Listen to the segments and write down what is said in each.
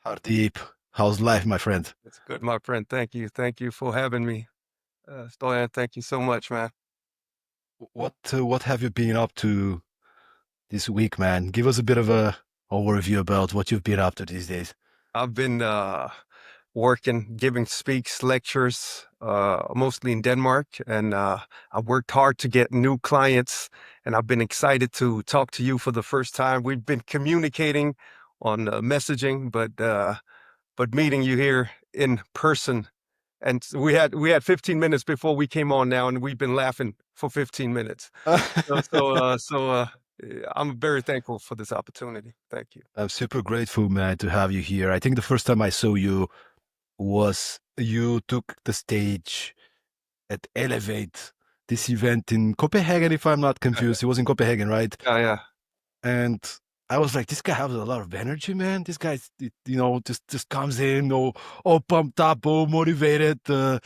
Hardeep, how's life, my friend? It's good, my friend. Thank you. Thank you for having me. Stoyan, thank you so much, man. What have you been up to this week, man? Give us a bit of a overview about what you've been up to these days. I've been working, giving speaks, lectures, mostly in Denmark, and I worked hard to get new clients, and I've been excited to talk to you for the first time. We've been communicating on messaging, but meeting you here in person, and we had 15 minutes before we came on now, and we've been laughing for 15 minutes. I'm very thankful for this opportunity. Thank you. I'm super grateful, man, to have you here. I think the first time I saw you was you took the stage at Elevate, this event in Copenhagen, if I'm not confused. It was in Copenhagen, right? Yeah, yeah. And I was like, this guy has a lot of energy, man. This guy, just comes in, all pumped up, all motivated. And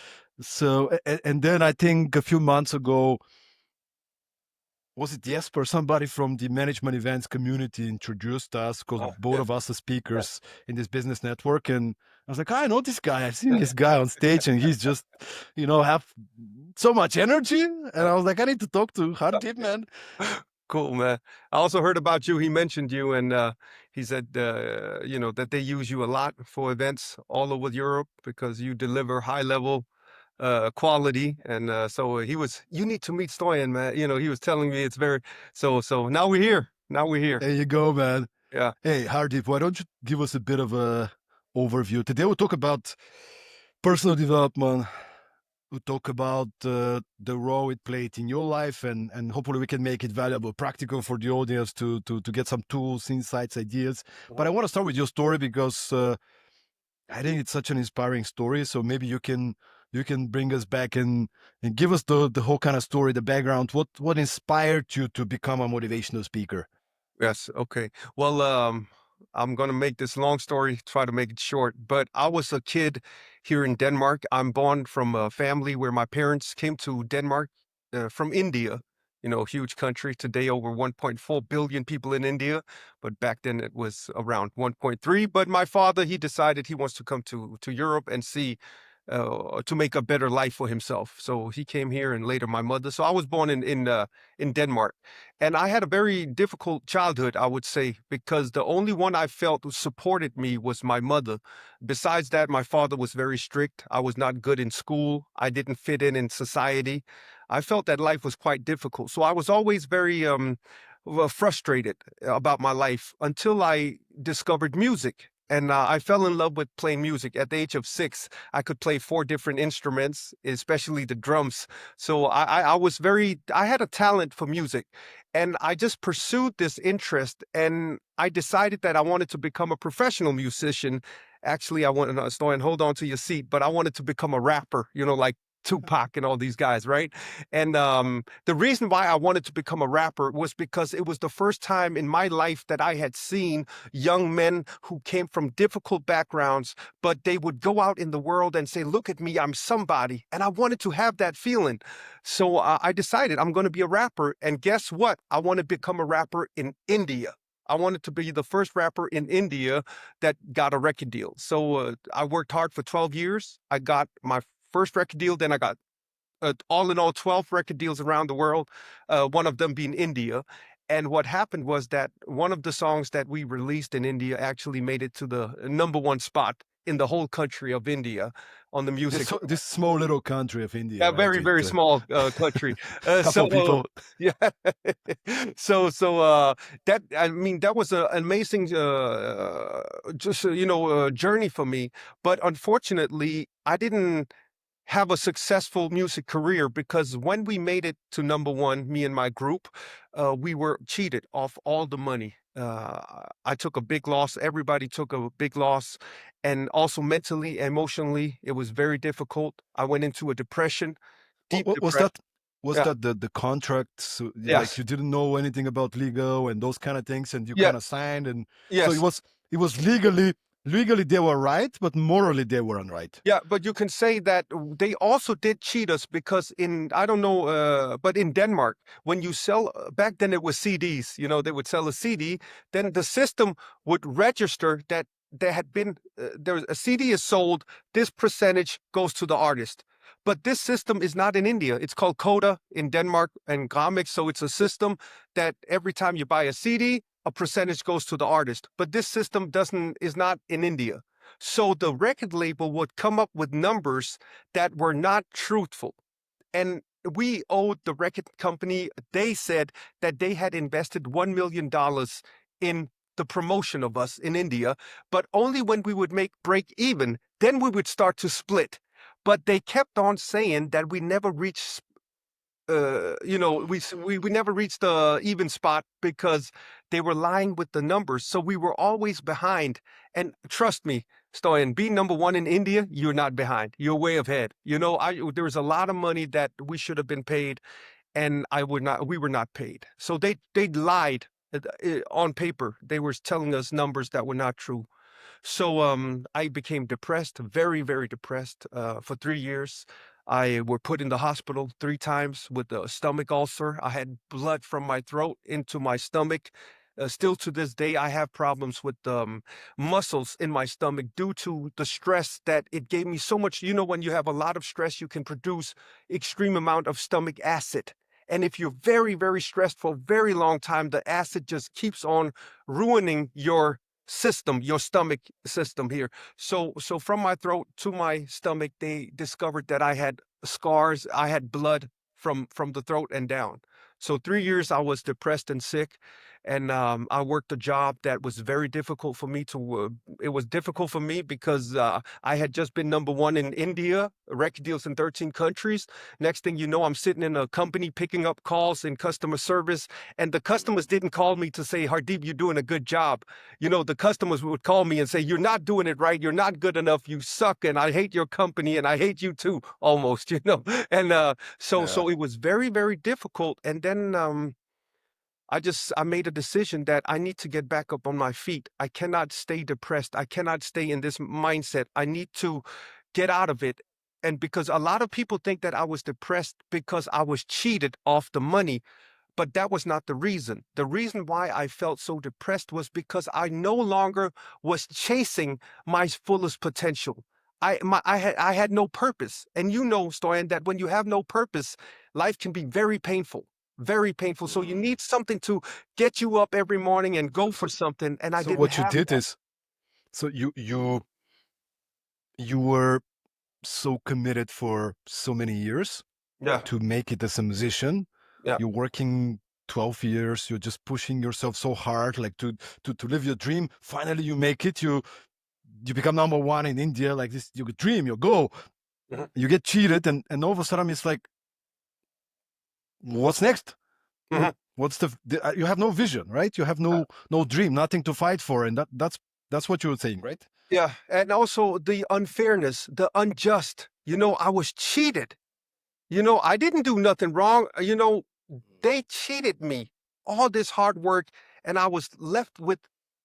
then I think a few months ago, was it Jesper, somebody from the management events community introduced us because Oh, both yeah, of us are yeah, speakers in this business network. And I was like, I know this guy. I've seen this guy on stage and he's just, have so much energy. And I was like, I need to talk to Hardeep, man. Cool, man. I also heard about you. He mentioned you, and he said, that they use you a lot for events all over Europe because you deliver high level quality. And you need to meet Stoyan, man. He was telling me it's very, so now we're here. Now we're here. There you go, man. Yeah. Hey, Hardeep, why don't you give us a bit of a overview? Today we'll talk about personal development. We'll talk about the role it played in your life, and hopefully we can make it valuable, practical for the audience to get some tools, insights, ideas. But I want to start with your story because I think it's such an inspiring story. So maybe you can bring us back and give us the whole kind of story, the background. What inspired you to become a motivational speaker? Yes. Okay. Well, I'm going to make this long story, try to make it short, but I was a kid here in Denmark. I'm born from a family where my parents came to Denmark from India, huge country. Today, over 1.4 billion people in India, but back then it was around 1.3. But my father, he decided he wants to come to Europe and see to make a better life for himself. So he came here, and later my mother. So I was born in Denmark. And I had a very difficult childhood, I would say, because the only one I felt who supported me was my mother. Besides that, my father was very strict. I was not good in school. I didn't fit in society. I felt that life was quite difficult. So I was always very frustrated about my life until I discovered music. And I fell in love with playing music. At the age of 6, I could play 4 different instruments, especially the drums. So I had a talent for music, and I just pursued this interest, and I decided that I wanted to become a professional musician. Actually, I wanted to, Stoyan, hold on to your seat, but I wanted to become a rapper, like Tupac and all these guys, right? And the reason why I wanted to become a rapper was because it was the first time in my life that I had seen young men who came from difficult backgrounds, but they would go out in the world and say, look at me, I'm somebody. And I wanted to have that feeling. So I decided I'm going to be a rapper. And guess what? I want to become a rapper in India. I wanted to be the first rapper in India that got a record deal. So I worked hard for 12 years. I got my first record deal, then I got all in all 12 record deals around the world, one of them being India. And what happened was that one of the songs that we released in India actually made it to the #1 spot in the whole country of India on the music. This small little country of India, Yeah, right? very, With very a small country. couple people. Yeah. That, I mean, that was an amazing journey for me. But unfortunately, I didn't have a successful music career because when we made it to #1, me and my group, we were cheated off all the money. I took a big loss. Everybody took a big loss. And also mentally, emotionally, it was very difficult. I went into a depression, deep Was depression. that was Yeah. that the contract? So, like Yes. you didn't know anything about legal and those kind of things, and you Yeah. kind of signed, and so it Yes. was it was legally they were right, but morally they weren't right. Yeah, but you can say that they also did cheat us because I don't know, but in Denmark, when you sell, back then it was CDs, they would sell a CD, then the system would register that there had been there's a CD is sold, this percentage goes to the artist. But this system is not in India. It's called Coda in Denmark and Comics. So it's a system that every time you buy a CD, a percentage goes to the artist. But this system doesn't is not in India. So the record label would come up with numbers that were not truthful. And we owed the record company, they said that they had invested $1 million in the promotion of us in India, but only when we would break even, then we would start to split. But they kept on saying that we never reached we never reached the even spot because they were lying with the numbers. So we were always behind. And trust me, Stoyan, being number one in India, you're not behind. You're way ahead. There was a lot of money that we should have been paid, and we were not paid. So they lied on paper. They were telling us numbers that were not true. So I became depressed, very, very depressed for 3 years. I were put in the hospital 3 times with a stomach ulcer. I had blood from my throat into my stomach. Still to this day, I have problems with muscles in my stomach due to the stress that it gave me so much. When you have a lot of stress, you can produce extreme amount of stomach acid. And if you're very, very stressed for a very long time, the acid just keeps on ruining your system, your stomach system here. So from my throat to my stomach, they discovered that I had scars. I had blood from the throat and down. So 3 years I was depressed and sick, and I worked a job that was very difficult for me to. It was difficult for me because I had just been number one in India, record deals in 13 countries. Next thing you know, I'm sitting in a company picking up calls in customer service, and the customers didn't call me to say, "Hardeep, you're doing a good job." The customers would call me and say, "You're not doing it right. You're not good enough. You suck, and I hate your company, and I hate you too," almost. And Yeah. so it was very, very difficult. And then I made a decision that I need to get back up on my feet. I cannot stay depressed. I cannot stay in this mindset. I need to get out of it. And because a lot of people think that I was depressed because I was cheated off the money, but that was not the reason. The reason why I felt so depressed was because I no longer was chasing my fullest potential. I had no purpose. And Stoyan, that when you have no purpose, life can be very painful. Very painful. So you need something to get you up every morning and go for So, something. And I so didn't what you have did that. is, so you were so committed for so many years Yeah. to make it as a musician. Yeah. You're working 12 years. You're just pushing yourself so hard, like to live your dream. Finally, you make it. You become number one in India. Like this, you dream, you go. Mhm. You get cheated, and all of a sudden it's like, what's next? Mhm. What's you have no vision, right? You have no dream, nothing to fight for, and that's what you were saying, right? Yeah. And also the unfairness, the unjust. I was cheated. I didn't do nothing wrong. They cheated me. All this hard work, and I was left with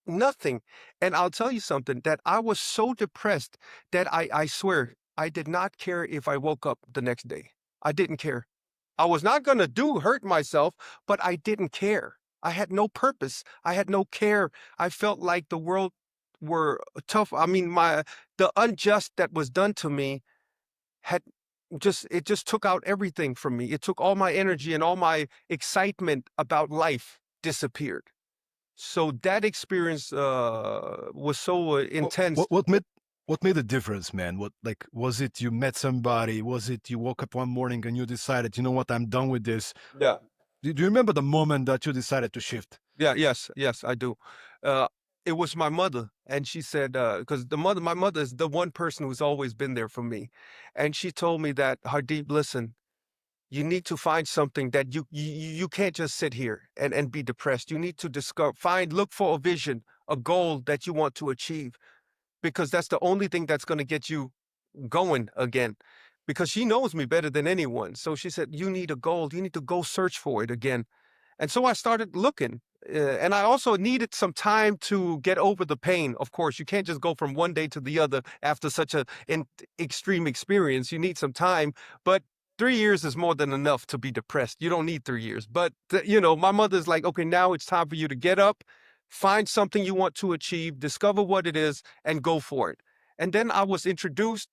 nothing. And I'll tell you something, that I was so depressed that I swear I did not care if I woke up the next day. I didn't care. I was not going to hurt myself, but I didn't care. I had no purpose. I had no care. I felt like the world were tough. I mean, the unjust that was done to me had it just took out everything from me. It took all my energy, and all my excitement about life disappeared. So that experience was so What intense. what what made what made a difference, man? What, like, was it you met somebody? Was it you woke up one morning and you decided, you know what, I'm done with this? Yeah. Do you remember the moment that you decided to shift? Yeah, yes, I do. Uh, it was my mother, and she said, because my mother is the one person who's always been there for me, and she told me that, Hardeep, listen, you need to find something that you can't just sit here and be depressed. You need to look for a vision, a goal that you want to achieve, because that's the only thing that's going to get you going again. Because she knows me better than anyone. So she said, you need a goal. You need to go search for it again. And so I started looking. And I also needed some time to get over the pain. Of course, you can't just go from one day to the other after such an extreme experience. You need some time. But 3 years is more than enough to be depressed. You don't need 3 years. But, my mother's like, okay, now it's time for you to get up, find something you want to achieve, discover what it is, and go for it. And then I was introduced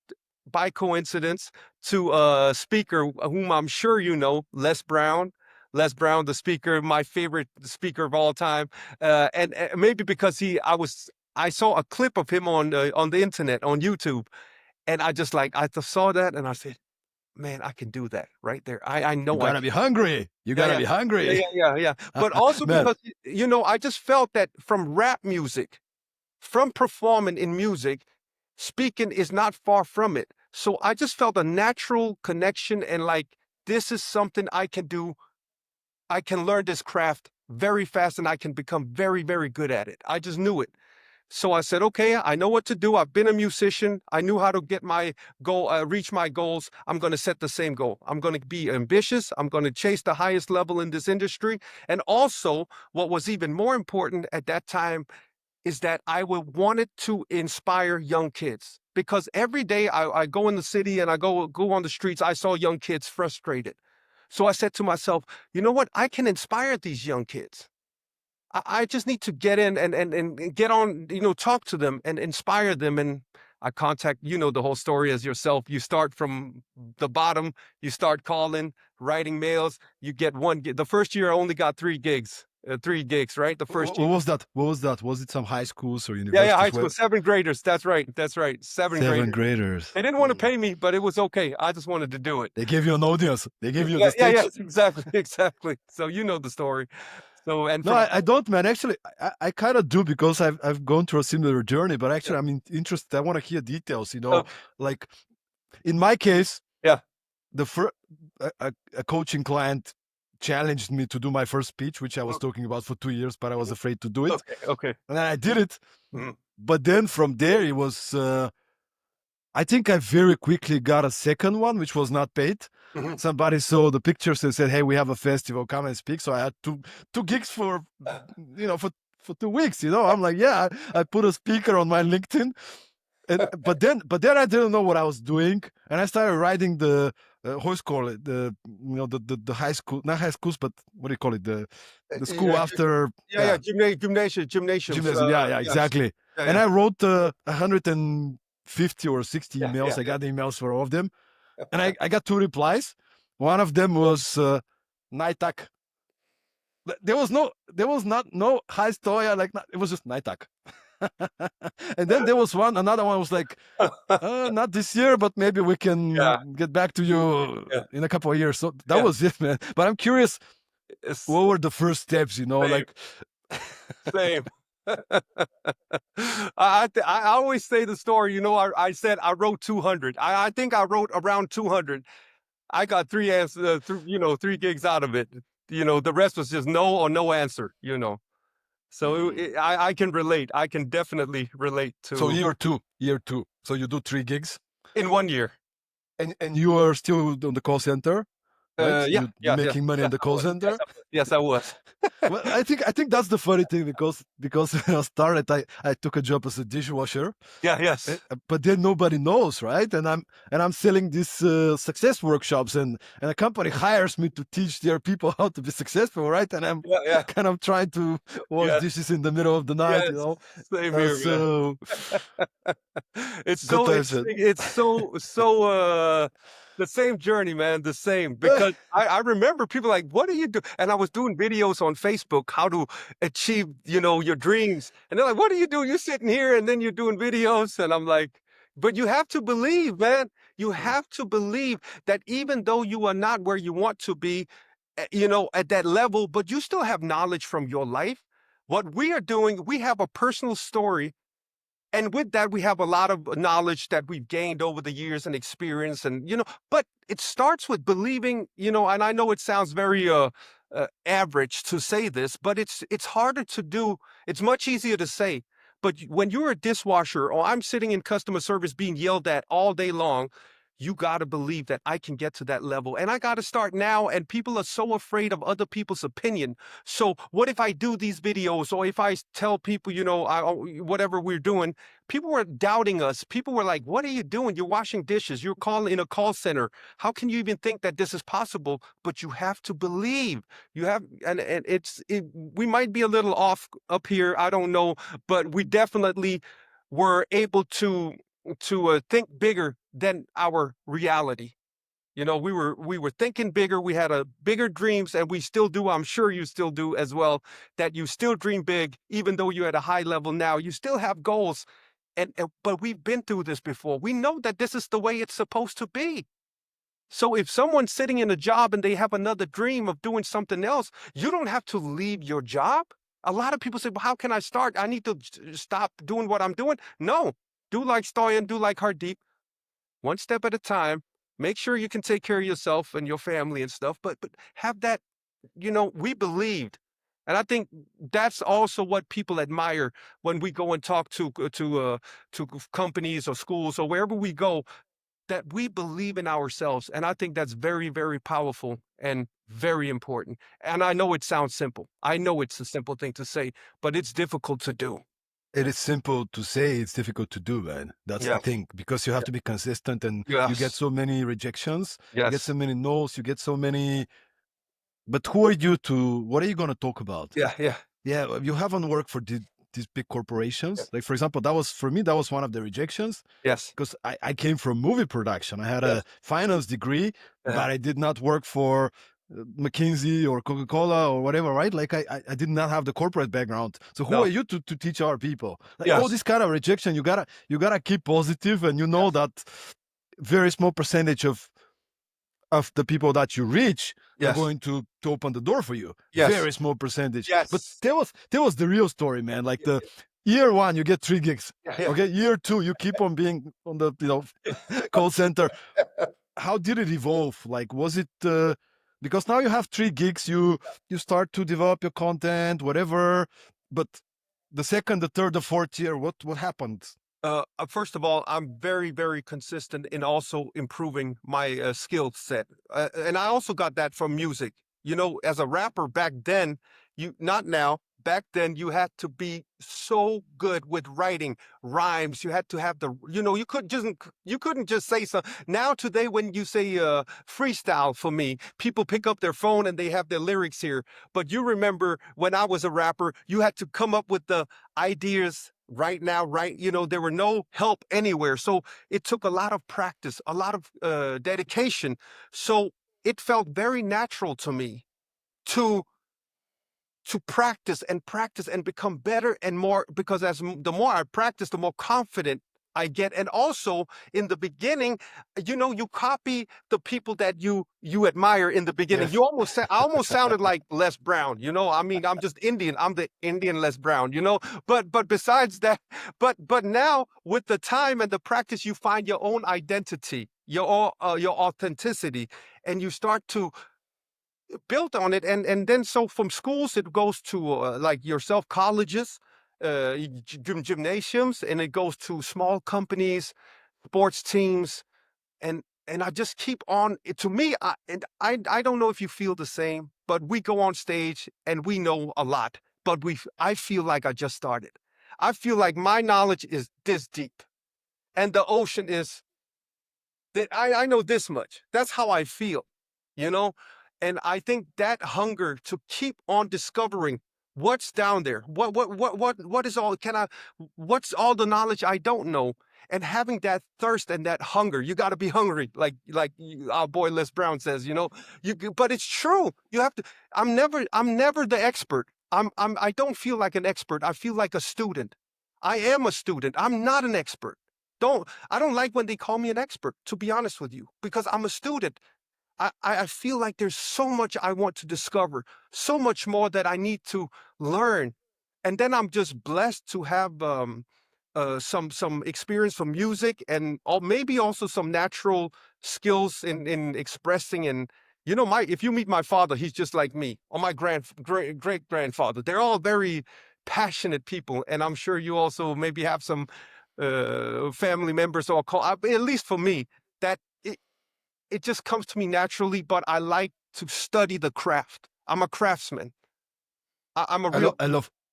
by coincidence to a speaker whom I'm sure you know, Les Brown. Les Brown, the speaker, my favorite speaker of all time, and maybe because I saw a clip of him on the internet on YouTube, and I saw that, and I said, "Man, I can do that right there. I You know I gotta can." be hungry. You Yeah, gotta yeah, be yeah, hungry. yeah, yeah, yeah. But also Man, because I just felt that from rap music, from performing in music, speaking is not far from it. So I just felt a natural connection and like this is something I can do. I can learn this craft very fast and I can become very, very good at it. I just knew it. So I said, okay, I know what to do. I've been a musician. I knew how to get my goal, reach my goals. I'm going to set the same goal. I'm going to be ambitious. I'm going to chase the highest level in this industry. And also, what was even more important at that time is that I would wanted to inspire young kids because every day I go in the city and I go on the streets, I saw young kids frustrated. So I said to myself, you know what? I can inspire these young kids. I just need to get in and get on, talk to them and inspire them. And I contact, the whole story as yourself. You start from the bottom, you start calling, writing mails, you get one gig. The first year I only got 3 gigs, right? The first what year. was that? What was that? Was it some high schools or Yeah, yeah, high universities? school, Where seventh graders. That's right. That's right. Seventh seventh graders. graders. They didn't want to Mm. pay me, but it was okay. I just wanted to do it. They gave you an audience. They gave you Yeah, the yeah, stage. yes, exactly, exactly. So you know the story. So, and No, from, I don't, man. Actually, I kind of do because I've gone through a similar journey. But yeah, actually, I'm interested. I want to hear details. okay, Like in my case, yeah, the first a coaching client challenged me to do my first speech, which I was mm, talking about for 2 years, but I was afraid to do it, okay, okay. and then I did it. Mhm, But then from there, it was. I think I very quickly got a second one, which was not paid. mhm. Somebody saw the pictures and said, "Hey, we have a festival. Come and speak." So I had two gigs for for 2 weeks. I'm like, yeah. I put a speaker on my LinkedIn, and but then I didn't know what I was doing, and I started writing the how you call it, the high school, not high schools, but what do you call it, the school Yeah, after, yeah, yeah, yeah, gymnasiums. gymnasium. Yeah, yeah, Yes, exactly. yeah, And yeah, I wrote 150 or 60 yeah, emails. yeah, I yeah. got emails for all of them, and I got two replies. One of them was Nightak. There was not no high story, like it was just Nightak. And then there was another one was like, not this year, but maybe we Yeah, can get back to you yeah, in a couple of years. So that yeah. was it, man. But I'm curious, It's what were the first steps? same, Like, same. I always say the story. I said I wrote 200. I think I wrote around 200. I got three answers, 3 gigs out of it. The rest was just no or no answer. So mm. I can relate. I can definitely relate So to year two. So you do 3 gigs, in one year. and you are still on the call center, right? Yeah, You yes, yes, making money in yes, the I call was. Yes, center. I was. Yes, I was. Well, I think that's the funny thing because when I started, I took a job as a dishwasher. Yeah, yes. But then nobody knows, right? And I'm selling these success workshops, and a company hires me to teach their people how to be successful, right? And I'm Yeah, yeah. kind of trying to wash Yes, dishes in the middle of the night, yes. Same here, man. so It's good so times, man. interesting. It's so the same journey, man. The same because I remember people like, what do you do? And I was doing videos on Facebook how to achieve, your dreams. And they're like, what do you do? You're sitting here and then you're doing videos. And I'm like, but you have to believe, man. You have to believe that even though you are not where you want to be, at that level, but you still have knowledge from your life. What we are doing, we have a personal story, and with that we have a lot of knowledge that we've gained over the years and experience, and but it starts with believing, and I know it sounds very average to say this, but it's harder to do. It's much easier to say, but when you're a dishwasher or I'm sitting in customer service being yelled at all day long, you got to believe that I can get to that level and I got to start now. And people are so afraid of other people's opinion. So what if I do these videos or if I tell people, whatever we're doing, people were doubting us. People were like, what are you doing? You're washing dishes. You're calling in a call center. How can you even think that this is possible? But you have to believe. You have, and we might be a little off up here. I don't know, but we definitely were able to think bigger than our reality. We were thinking bigger. We had a bigger dreams, and we still do. I'm sure you still do as well. That you still dream big, even though you're at a high level now. You still have goals, but we've been through this before. We know that this is the way it's supposed to be. So if someone's sitting in a job and they have another dream of doing something else, you don't have to leave your job. A lot of people say, well, how can I start? I need to stop doing what I'm doing. No, do like Stoyan, do like Hardeep, one step at a time. Make sure you can take care of yourself and your family and stuff, but have that, we believed. And I think that's also what people admire when we go and talk to companies or schools or wherever we go, that we believe in ourselves. And I think that's very, very powerful and very important. And I know it sounds simple. I know it's a simple thing to say, but it's difficult to do. It is simple to say, it's difficult to do, man. That's the Yeah. thing, because you have to be consistent, and you get Yes. so many rejections, you get Yes. so many no's, you get so many. But who are you to? What are you going to talk about? Yeah. Yeah. Yeah, you haven't worked for these big corporations. Like, for example, that was for me, that was one of the rejections, Yes. because I came from movie production. I had Yes. a finance degree, Uh-huh. but I did not work for McKinsey or Coca-Cola or whatever, right? Like, I did not have the corporate background. So who No. are you to teach our people? Like, all Yes. this kind of rejection, you gotta keep positive, and you know that very small percentage of the people that you reach are Yes. going to open the door for you. Yes. Very small percentage. But Yes. that was the real story, man. Like, the year one, you get 3 gigs. Yeah. Yeah. Okay, year two, you keep on being on the call center. How did it evolve? Like, was it because now you have 3 gigs, you start to develop your content, whatever. But the second, the third, the fourth year, what happened? First of all, I'm very, very consistent in also improving my skill set. And I also got that from music. As a rapper back then, not now, back then, you had to be so good with writing rhymes. You had to have you couldn't just say something. Now today, when you say freestyle for me, people pick up their phone and they have their lyrics here. But you remember when I was a rapper, you had to come up with the ideas right now, right? There were no help anywhere. So it took a lot of practice, a lot of dedication. So it felt very natural to me to practice and become better and more, because the more I practice, the more confident I get. And also in the beginning, you copy the people that you admire in the beginning. Yes. I almost sounded like Les Brown. I mean, I'm just Indian. I'm the Indian Les Brown. But besides that, but now with the time and the practice, you find your own identity, your authenticity, and you start to built on it. And then so from schools it goes to like yourself, colleges, gymnasiums, and it goes to small companies, sports teams, and I just keep on. To me, I don't know if you feel the same, but we go on stage and we know a lot, but I feel like I just started. I feel like my knowledge is this deep, and the ocean is that I know this much. That's how I feel, you know? And I think that hunger to keep on discovering what's down there, what is all, what's all the knowledge I don't know? And having that thirst and that hunger, you got to be hungry, like our boy Les Brown says, but it's true. You have to, I'm never the expert. I don't feel like an expert. I feel like a student. I am a student. I'm not an expert. I don't like when they call me an expert, to be honest with you, because I'm a student. I feel like there's so much I want to discover, so much more that I need to learn. And then I'm just blessed to have some experience from music, and maybe also some natural skills in expressing. And if you meet my father, he's just like me, or my great grandfather. They're all very passionate people, and I'm sure you also maybe have some family members or at least for me, that it just comes to me naturally, but I like to study the craft. I'm a craftsman. I'm a I, real,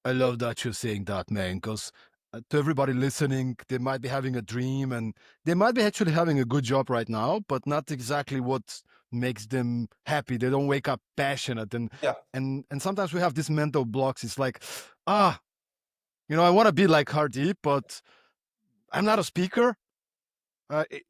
I love that you're saying that, man, because to everybody listening, they might be having a dream and they might be actually having a good job right now, but not exactly what makes them happy. They don't wake up passionate, yeah, and sometimes we have these mental blocks. It's like, ah, I want to be like Hardeep, but I'm not a speaker.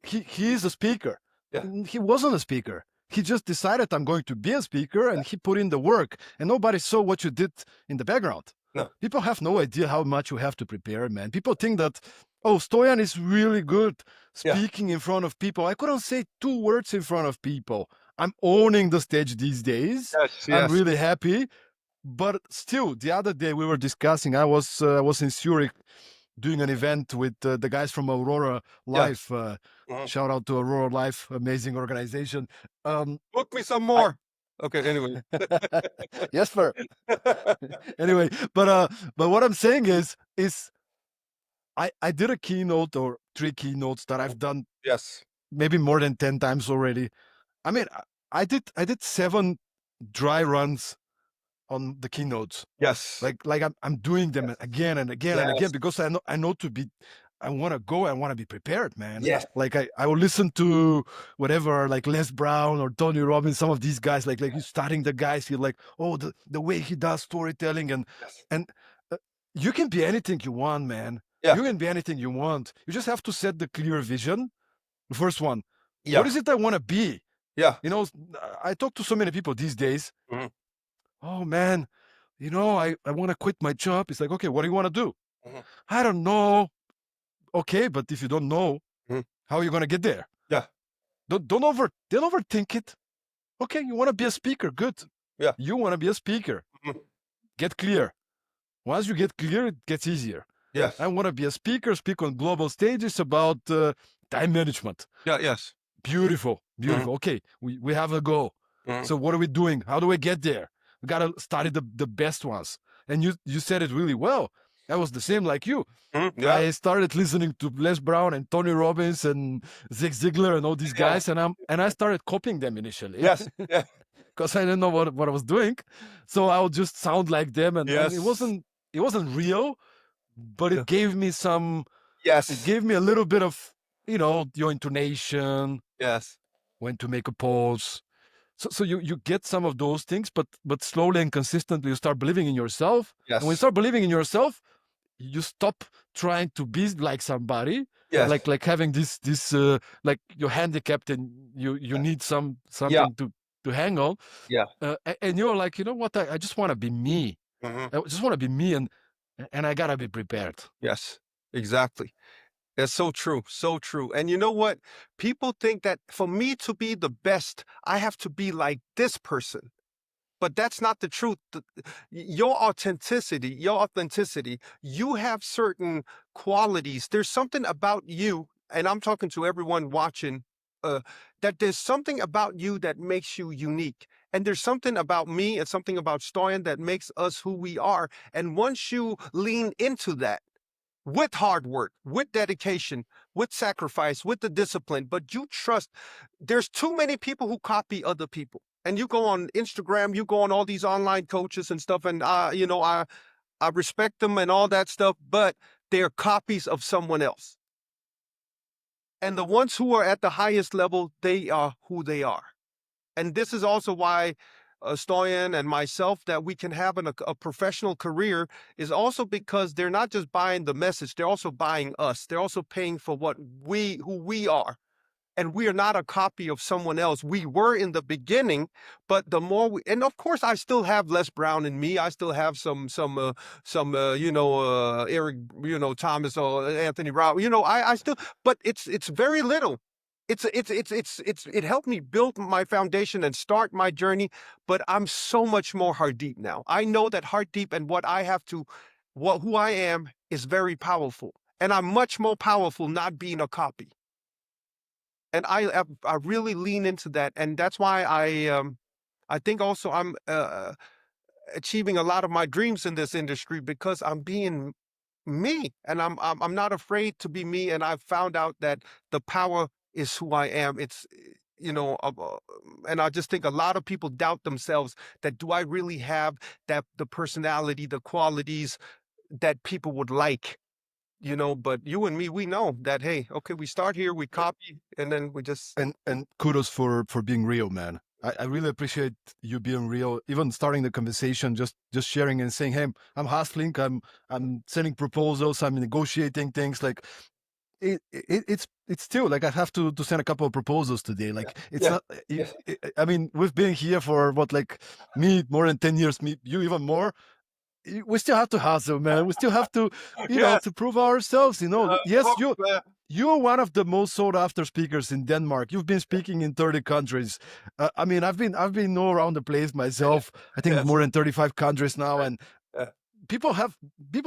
He is a speaker. yeah, He wasn't a speaker. He just decided I'm going to be a speaker, yeah, and he put in the work, and nobody saw what you did in the background. no, People have no idea how much you have to prepare, man. People think that, oh, Stoyan is really good yeah, speaking in front of people. I couldn't say 2 words in front of people. I'm owning the stage these days. yes, I'm yes, really happy. But still, the other day we were discussing. I was in Zurich doing an event with the guys from Aurora yeah. Life. Mhm. Shout out to Aurora Life, amazing organization. Um, Book me some I more. Okay, anyway. yes, sir. Anyway, but what I'm saying is I did a keynote or 3 keynotes that Mhm. I've done Yes, maybe more than 10 times already. I mean, I did 7 dry runs on the keynotes. yes, Like I'm doing them yes, again and again and again yes, because I know to be I want to go. I want to be prepared, man. yes, Like I will listen to whatever, like Les Brown or Tony Robbins, some of these guys, like you starting the guys, you're like, oh, the way he does storytelling yes, and uh, you can be anything you want, man. yeah, You can be anything you want. You just have to set the clear vision. The first one, what yeah, is it I want to be? yeah. You know, I talk to so many people these days. Mhm, Oh man, I want to quit my job. It's like, okay, what do you want to do? mhm, I don't know. Okay, but if you don't know, mhm. how are you gonna get there? Yeah, Don't overthink it. Okay, you want to be a speaker, good. yeah, You want to be a speaker. mhm, Get clear. Once you get clear, it gets easier. I yes, want to be a speaker, speak on global stages about time management. yeah, yes. Beautiful, Mhm, beautiful. Okay, we have a goal. mhm, So what are we doing? How do we get there? We gotta study the best ones. And you said it really well. I was the same like you. mhm, yeah, I started listening to Les Brown and Tony Robbins and Zig Ziglar and all these yeah, guys, and I started copying them initially yes, yeah, because I didn't know what I was doing. So I would just sound like them, and yes, it wasn't real, but yeah, it yes, gave me a little bit of your intonation, yes, when to make a pause. So you get some of those things, but slowly and consistently you start believing in yourself. And when you yes, start believing in yourself, you stop trying to be like somebody, yes, like having this like you're handicapped and you need yeah, something to hang on. yeah, And you're like, you know what, I just want to be me. mhm, I just want to be me, and I gotta be prepared. yes, exactly. That's so true, so true. And you know what? People think that for me to be the best, I have to be like this person. But that's not the truth. Your authenticity, you have certain qualities. There's something about you, and I'm talking to everyone watching, uh, that there's something about you that makes you unique. And there's something about me and something about Stoyan that makes us who we are. And once you lean into that, with hard work, with dedication, with sacrifice, with the discipline, but you trust. There's too many people who copy other people. And you go on Instagram, you go on all these online coaches and stuff, and I respect them and all that stuff, but they're copies of someone else. And the ones who are at the highest level, they are who they are. And this is also why Stoyan and myself that we can have a professional career is also because they're not just buying the message, they're also buying us. They're also paying for who we are. And we are not a copy of someone else. We were in the beginning, but the more and of course, I still have Les Brown in me. I still have Eric, Thomas or Anthony Robb. I still, but it's very little. It helped me build my foundation and start my journey. But I'm so much more Hardeep now. I know that Hardeep and who I am is very powerful, and I'm much more powerful not being a copy. And I really lean into that, and that's why I think also I'm achieving a lot of my dreams in this industry because I'm being me, and I'm not afraid to be me. And I've found out that the power is who I am. you know, and I just think a lot of people doubt themselves that do I really have the personality, the qualities that people would like, you know, but you and me, we know that, hey, okay, we start here, we copy, and then we just, And kudos for being real, man. I really appreciate you being real, even starting the conversation, just sharing and saying, hey, I'm hustling, I'm sending proposals, I'm negotiating things. Like it's still like I have to send a couple of proposals today. yeah, Like it's yeah, not. yeah, I mean, we've been here for what, like me more than 10 years, me you even more. We still have to hustle, man. We still have to, yeah, to prove ourselves. of Yes, course, man. you're one of the most sought after speakers in Denmark. You've been speaking in 30 countries. I mean, I've been all around the place myself. I think Yes, more than 35 countries now, and yeah, people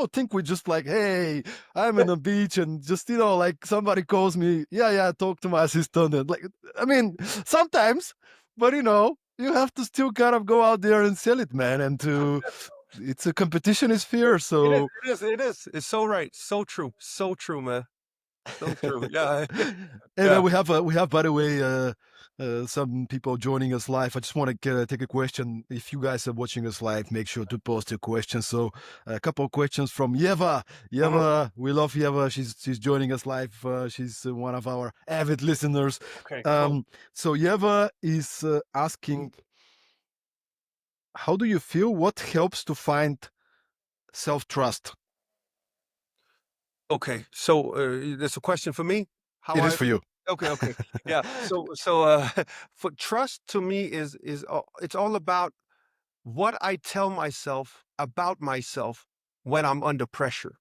think we just like, hey, I'm in the beach and just like somebody calls me, yeah, talk to my assistant, and like, I mean, sometimes, but you have to still kind of go out there and sell it, man, and to it's a competition is fierce, it is, so it is, it is. It's so right, so true, man, so true. Yeah, hey yeah. man, we have by the way some people joining us live. I just want to take a question. If you guys are watching us live, make sure to post your questions. So a couple of questions from Yeva. Mhm. Yeva, we love Yeva. She's joining us live. She's one of our avid listeners. Okay, cool. So Yeva is asking, how do you feel? What helps to find self-trust? Okay, so there's a question for me. How It is I? for you. Okay, okay, yeah. So for trust to me is it's all about what I tell myself about myself when I'm under pressure.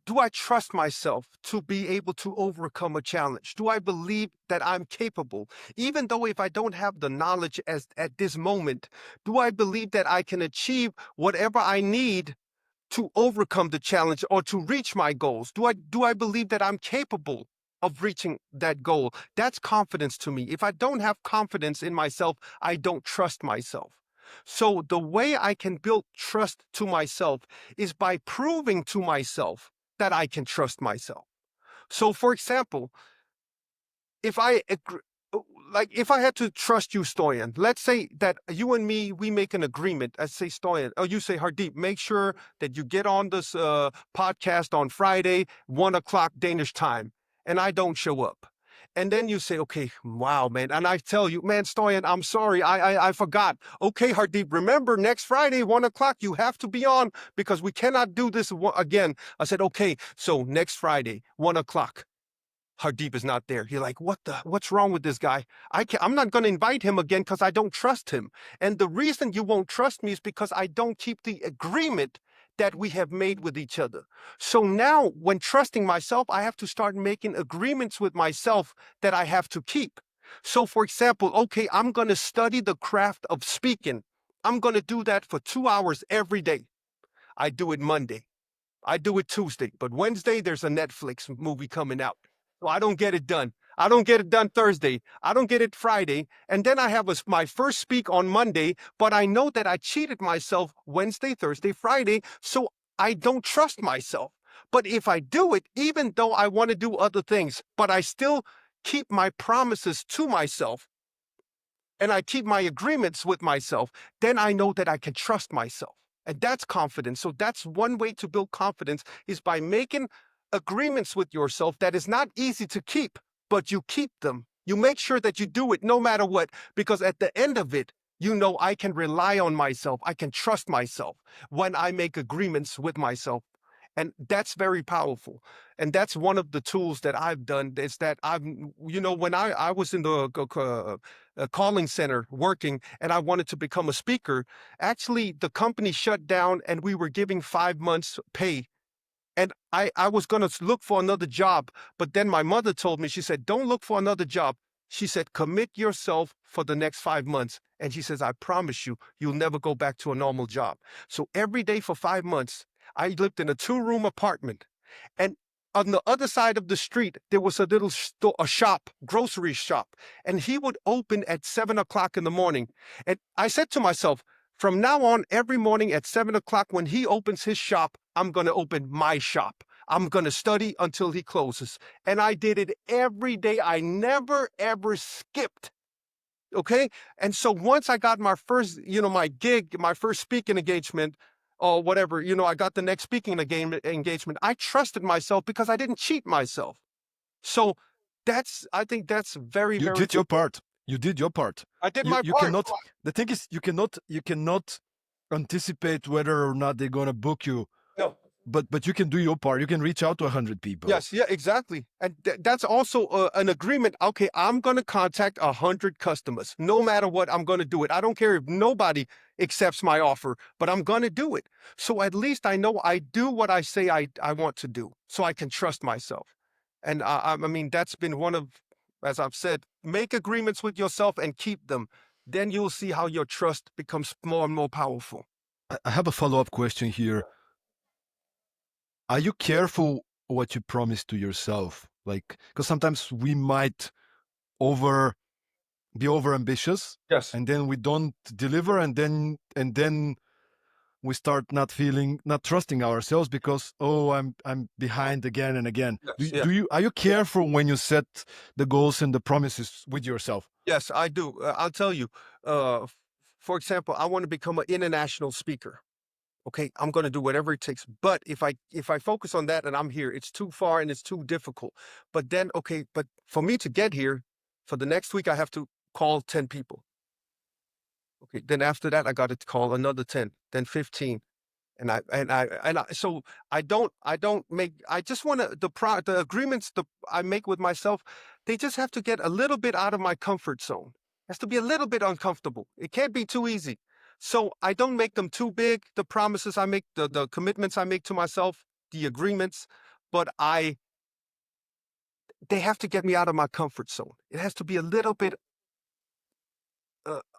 Do I trust myself to be able to overcome a challenge? Do I believe that I'm capable? Even though if I don't have the knowledge as at this moment, do I believe that I can achieve whatever I need to overcome the challenge or to reach my goals? Do I believe that I'm capable of reaching that goal? That's confidence to me. If I don't have confidence in myself, I don't trust myself. So the way I can build trust to myself is by proving to myself that I can trust myself. So for example, if I agree, like if I had to trust you, Stoyan, let's say that you and me, we make an agreement. I say, Stoyan, or you say, Hardeep, make sure that you get on this podcast on Friday, 1 o'clock Danish time, and I don't show up. And then you say, okay, wow, man. And I tell you, man, Stoyan, I'm sorry, I forgot. Okay, Hardeep, remember next Friday, 1 o'clock, you have to be on because we cannot do this again. I said, okay, so next Friday, 1 o'clock. Hardeep is not there. You're like, what's wrong with this guy? I'm not going to invite him again because I don't trust him. And the reason you won't trust me is because I don't keep the agreement that we have made with each other. So now when trusting myself, I have to start making agreements with myself that I have to keep. So for example, okay, I'm going to study the craft of speaking. I'm going to do that for 2 hours every day. I do it Monday. I do it Tuesday, but Wednesday there's a Netflix movie coming out. So I don't get it done. I don't get it done Thursday. I don't get it Friday. And then I have my first speak on Monday, but I know that I cheated myself Wednesday, Thursday, Friday. So I don't trust myself. But if I do it, even though I want to do other things, but I still keep my promises to myself and I keep my agreements with myself, then I know that I can trust myself. And that's confidence. So that's one way to build confidence is by making agreements with yourself that is not easy to keep, but you keep them. You make sure that you do it no matter what, because at the end of it, you know, I can rely on myself. I can trust myself when I make agreements with myself. And that's very powerful. And that's one of the tools that I've done is that when I was in the calling center working and I wanted to become a speaker, actually the company shut down and we were giving 5 months pay. And I was going to look for another job. But then my mother told me, she said, don't look for another job. She said, commit yourself for the next 5 months. And she says, I promise you, you'll never go back to a normal job. So every day for 5 months, I lived in a 2-room apartment. And on the other side of the street, there was a little a shop, grocery shop, and he would open at 7 o'clock in the morning. And I said to myself, from now on, every morning at 7 o'clock, when he opens his shop, I'm going to open my shop. I'm going to study until he closes. And I did it every day. I never, ever skipped. Okay. And so once I got my first, my gig, my first speaking engagement or whatever, I got the next speaking engagement. I trusted myself because I didn't cheat myself. So I think that's very, You very did your important. part. You did your part. I did my You part. cannot. The thing is, you cannot anticipate whether or not they're gonna book you. No. But you can do your part. You can reach out to 100 people. Yes, yeah, exactly. And that's also an agreement. Okay, I'm going to contact 100 customers. No matter what, I'm going to do it. I don't care if nobody accepts my offer, but I'm going to do it. So at least I know I do what I say I want to do, so I can trust myself. And I mean, that's been one of, as I've said, make agreements with yourself and keep them. Then you'll see how your trust becomes more and more powerful. I have a follow-up question here. Are you careful what you promise to yourself? Like, because sometimes we might over be over ambitious, Yes. and then we don't deliver, and then we start not trusting ourselves because, oh, I'm behind again and again. Yes. Yeah. Are you careful when you set the goals and the promises with yourself? Yes, I do. I'll tell you. For example, I want to become an international speaker. Okay, I'm going to do whatever it takes. But if I focus on that and I'm here, it's too far and it's too difficult. But then, okay, but for me to get here, for the next week, I have to call 10 people. Okay, then after that, I got to call another 10, then 15. So I don't make, I just want to, the agreements I make with myself, they just have to get a little bit out of my comfort zone. It has to be a little bit uncomfortable. It can't be too easy. So I don't make them too big, the promises I make, the commitments I make to myself, the agreements, but they have to get me out of my comfort zone. It has to be a little bit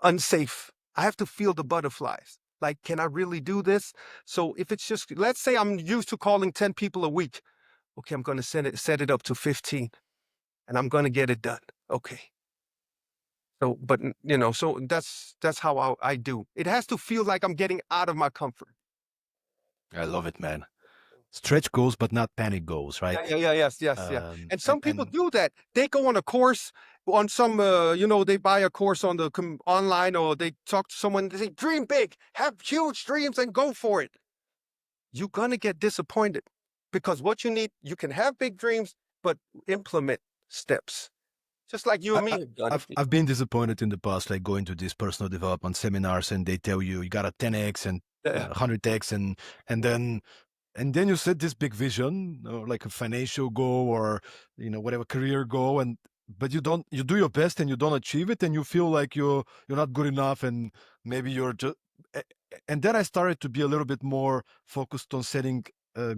unsafe. I have to feel the butterflies. Like, can I really do this? So if it's just, let's say I'm used to calling 10 people a week. Okay, I'm going to set it up to 15 and I'm going to get it done. Okay. So, but so that's how I do. It has to feel like I'm getting out of my comfort. I love it, man. Stretch goals, but not panic goals, Yeah, right? yeah, yeah, yes, yes, yeah. Um, And and some people and do that. They go on a course on some, they buy a course on the online, or they talk to someone. They say, "Dream big, have huge dreams, and go for it." You're gonna get disappointed because what you need, you can have big dreams, but implement steps, just like you I, and me I, have done. I've been disappointed in the past, like going to these personal development seminars, and they tell you got a 10x and Yeah, 100x, and then you set this big vision, or like a financial goal, or whatever career goal, but you do your best and you don't achieve it, and you feel like you're not good enough, and maybe you're just. And then I started to be a little bit more focused on setting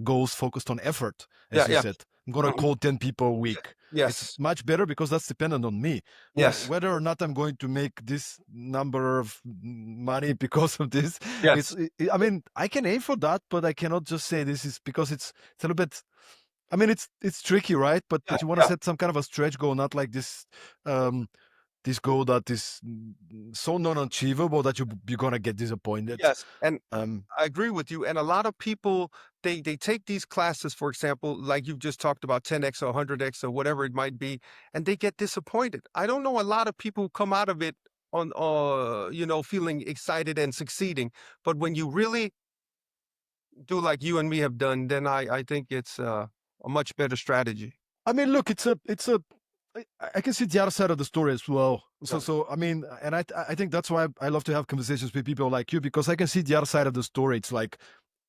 goals focused on effort, yeah, as you yeah. said. I'm gonna Mhm. call 10 people a week. It's Yes, much better because that's dependent on me. yes, Whether or not I'm going to make this number of money because of this, yes, I mean, I can aim for that, but I cannot just say this is because it's a little bit. I mean, it's tricky, right? yeah, But you want to yeah. set some kind of a stretch goal, not like um, this goal that is so non-achievable that you're gonna get disappointed. Yes, and Um, I agree with you. And a lot of people, they take these classes, for example, like you just talked about 10x or 100x or whatever it might be, and they get disappointed. I don't know a lot of people who come out of it on feeling excited and succeeding. But when you really do like you and me have done, then I think it's a much better strategy. I mean, look, I can see the other side of the story as well. So, Yeah. I mean, and I think that's why I love to have conversations with people like you, because I can see the other side of the story. It's like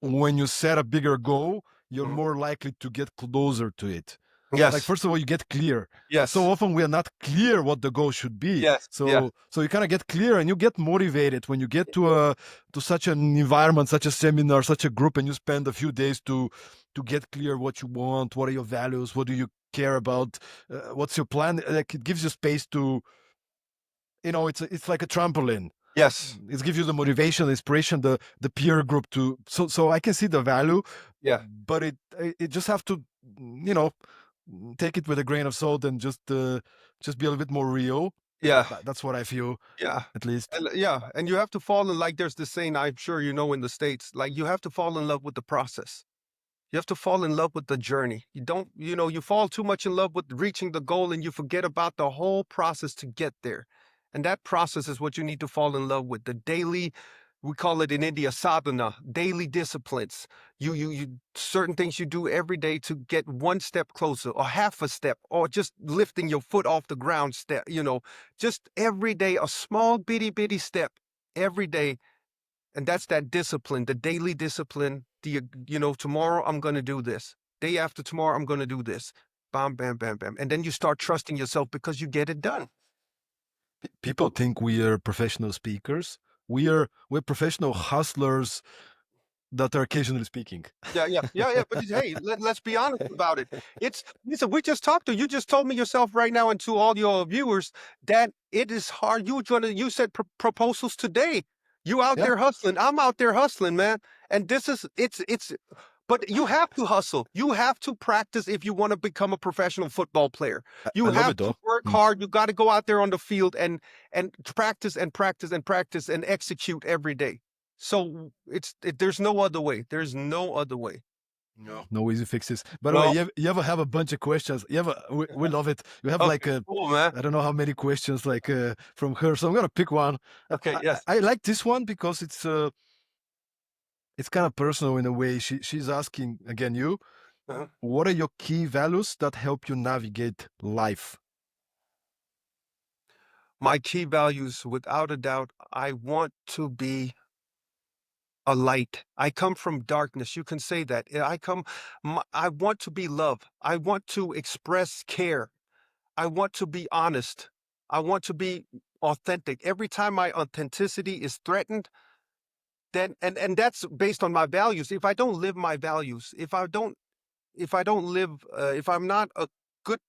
when you set a bigger goal, you're Mhm. more likely to get closer to it. Like, Yes, first of all, you get clear. So yes, often we are not clear what the goal should be. yes, yes, So you kind of get clear and you get motivated when you get to such an environment, such a seminar, such a group, and you spend a few days to get clear what you want, what are your values, what do you care about, what's your plan. Like, it gives you space to, it's like a trampoline. yes, It gives you the motivation, the inspiration, the peer group to. So I can see the value, yeah, but it just have to, you know take it with a grain of salt, and just be a little bit more real. yeah. That's what I feel, Yeah. at least. And yeah, and you have to fall in, like there's this saying I'm sure you know in the States, like you have to fall in love with the process. You have to fall in love with the journey. You don't, you fall too much in love with reaching the goal and you forget about the whole process to get there. And that process is what you need to fall in love with. The daily, we call it in India, sadhana, daily disciplines. Certain things you do every day to get one step closer or half a step or just lifting your foot off the ground step, just every day, a small bitty step every day, and that's that discipline, the daily discipline. Tomorrow I'm going to do this. Day after tomorrow, I'm going to do this. Bam, bam, bam, bam. And then you start trusting yourself because you get it done. People think we are professional speakers. We're professional hustlers that are occasionally speaking. Yeah. But hey, let's be honest about it. Listen, we just talked to you. Just told me yourself right now and to all your viewers that it is hard. You said proposals today. You out Yeah, there hustling. I'm out there hustling, man. And this is, but you have to hustle. You have to practice if you want to become a professional football player. I You love have it to though. work Mm. hard. You got to go out there on the field and practice and practice and practice and execute every day. So there's no other way. There's no other way. No easy fixes. By the way, Well, you ever have a bunch of questions? We love it. You have like okay, cool, man. I don't know how many questions like from her, so I'm gonna pick one. Okay, yes. I like this one because it's kind of personal in a way. She's asking again, Uh-huh. what are your key values that help you navigate life? My key values, without a doubt, I want to be a light. I come from darkness. You can say that. I want to be love. I want to express care. I want to be honest. I want to be authentic. Every time my authenticity is threatened, then and that's based on my values. If I don't live my values, if I don't live, if I'm not a good,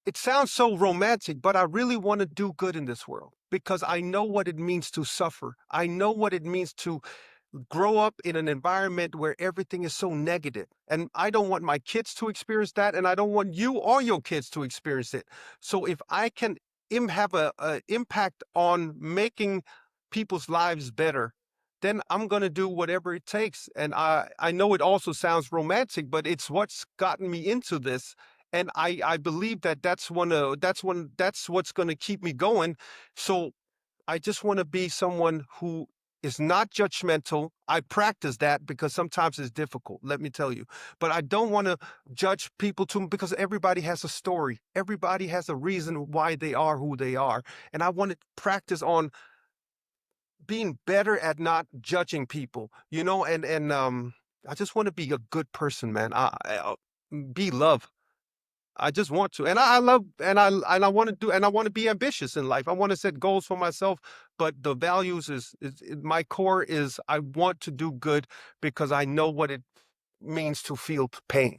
it sounds so romantic, but I really want to do good in this world because I know what it means to suffer. I know what it means to grow up in an environment where everything is so negative. And I don't want my kids to experience that. And I don't want you or your kids to experience it. So if I can have a impact on making people's lives better, then I'm going to do whatever it takes. And I know it also sounds romantic, but it's what's gotten me into this. And I believe that that's what's going to keep me going. So I just want to be someone who is not judgmental. I practice that because sometimes it's difficult, let me tell you. But I don't want to judge people too because everybody has a story. Everybody has a reason why they are who they are. And I want to practice on being better at not judging people, and I just want to be a good person, man. Be love. I just want to, and I love, and I want to do, and I want to be ambitious in life. I want to set goals for myself, but the values my core is I want to do good because I know what it means to feel pain,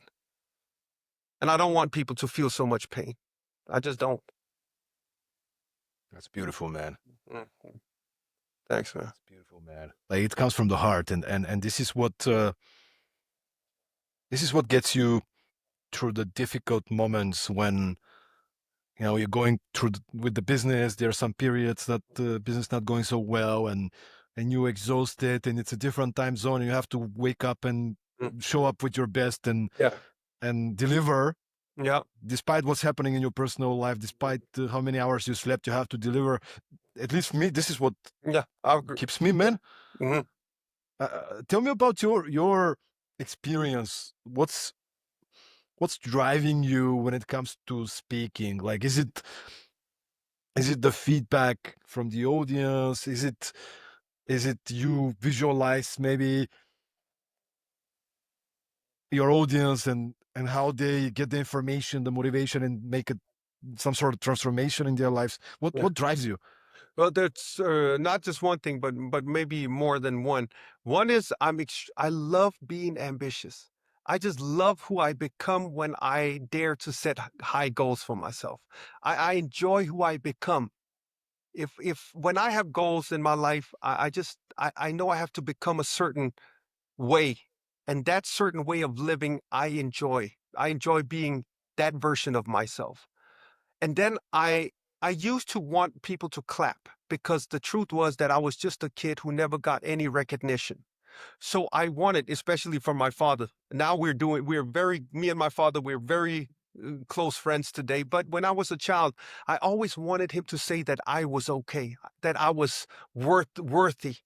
and I don't want people to feel so much pain. I just don't. That's beautiful, man. Mhm. Thanks, man. That's beautiful, man. Like it comes from the heart, and this is what gets you through the difficult moments when you're going through with the business. There are some periods that the business not going so well, and you're exhausted, and it's a different time zone. And you have to wake up and Mm. show up with your best Yeah. and deliver Yeah. despite what's happening in your personal life, despite how many hours you slept. You have to deliver. At least for me, this is what Yeah. I agree. keeps me, man. Hmm. Tell me about your experience. What's driving you when it comes to speaking? Like, is it the feedback from the audience? Is it you visualize maybe your audience and how they get the information, the motivation, and make it some sort of transformation in their lives? Yeah. What drives you? Well, that's not just one thing, but maybe more than one. One is I love being ambitious. I just love who I become when I dare to set high goals for myself. I enjoy who I become. If when I have goals in my life, I know I have to become a certain way, and that certain way of living I enjoy. I enjoy being that version of myself. And then I used to want people to clap because the truth was that I was just a kid who never got any recognition. So I wanted, especially from my father. Now me and my father, we're very close friends today. But when I was a child, I always wanted him to say that I was okay, that I was worthy.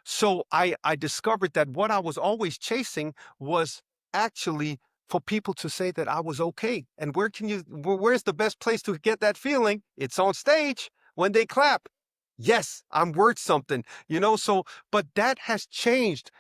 So I discovered that what I was always chasing was actually for people to say that I was okay. And where's the best place to get that feeling? It's on stage when they clap. Yes, I'm worth something, so, but that has changed.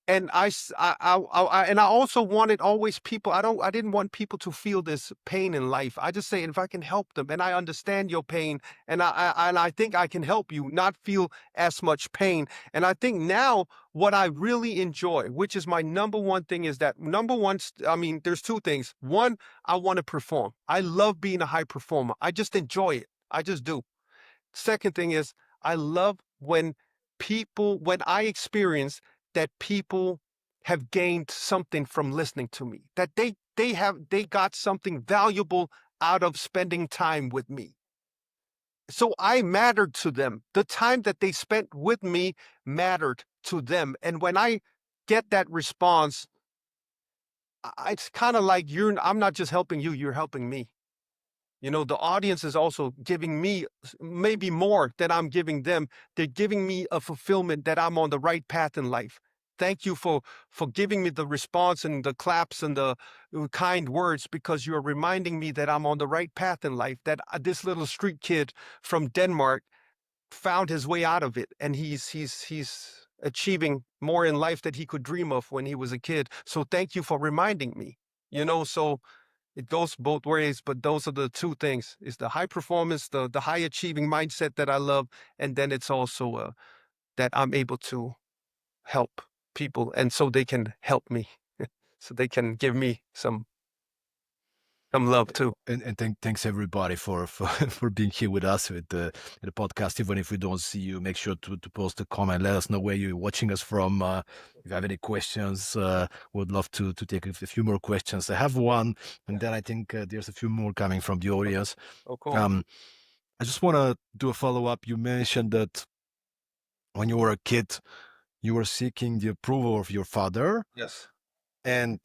And and I also wanted always people. I didn't want people to feel this pain in life. I just say, if I can help them, and I understand your pain, and I think I can help you not feel as much pain. And I think now what I really enjoy, which is my number one thing, is that number one. I mean, there's two things. One, I want to perform. I love being a high performer. I just enjoy it. I just do. Second thing is, I love when I experience that people have gained something from listening to me, that they got something valuable out of spending time with me. So I mattered to them. The time that they spent with me mattered to them. And when I get that response, it's kind of like I'm not just helping you, you're helping me. The audience is also giving me maybe more than I'm giving them. They're giving me a fulfillment that I'm on the right path in life. Thank you for giving me the response and the claps and the kind words, because you're reminding me that I'm on the right path in life, that this little street kid from Denmark found his way out of it, and he's achieving more in life that he could dream of when he was a kid. So thank you for reminding me. So it goes both ways, but those are the two things. It's the high performance, the high achieving mindset that I love, and then it's also that I'm able to help people, and so they can help me, so they can give me some love too. And thanks everybody for for being here with us with the podcast. Even if we don't see you, make sure to post a comment. Let us know where you're watching us from. If you have any questions, would love to take a few more questions. I have one, and then I think there's a few more coming from the audience. Oh, cool. Um, I just want to do a follow up. You mentioned that when you were a kid, you were seeking the approval of your father, Yes. and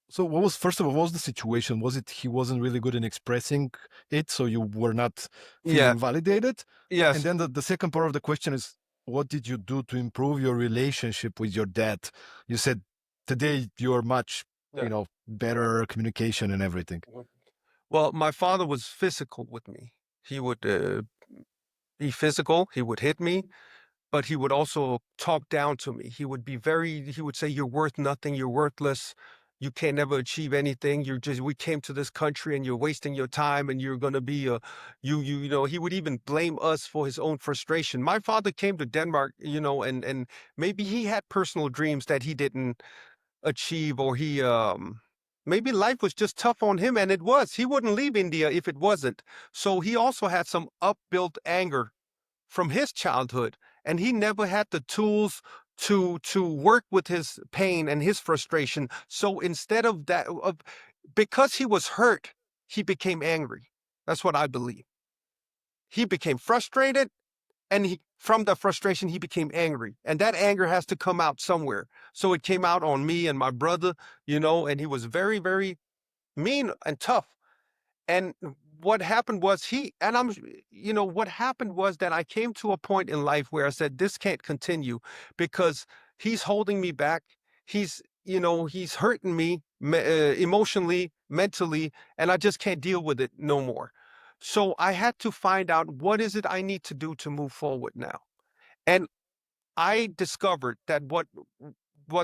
so first of all, what was the situation? Was it he wasn't really good in expressing it, so you were not Yeah. feeling validated? And Yes. then the second part of the question is, what did you do to improve your relationship with your dad? You said today you're much, Yeah. better communication and everything. Mhm. Well, my father was physical with me. He would be physical. He would hit me, but he would also talk down to me. He would say, "You're worth nothing. You're worthless. You can't never achieve anything. We came to this country and you're wasting your time and you're going to be he would even blame us for his own frustration. My father came to Denmark, and maybe he had personal dreams that he didn't achieve, or maybe life was just tough on him, and it was. He wouldn't leave India if it wasn't. So he also had some upbuilt anger from his childhood, and he never had the tools to work with his pain and his frustration. So instead of that, because he was hurt, he became angry. That's what I believe. He became frustrated, and from the frustration he became angry, and that anger has to come out somewhere. So it came out on me and my brother, and he was very, very mean and tough. And what happened was what happened was that I came to a point in life where I said, this can't continue, because he's holding me back. He's hurting me emotionally, mentally, and I just can't deal with it no more. So I had to find out, what is it I need to do to move forward now. And I discovered that what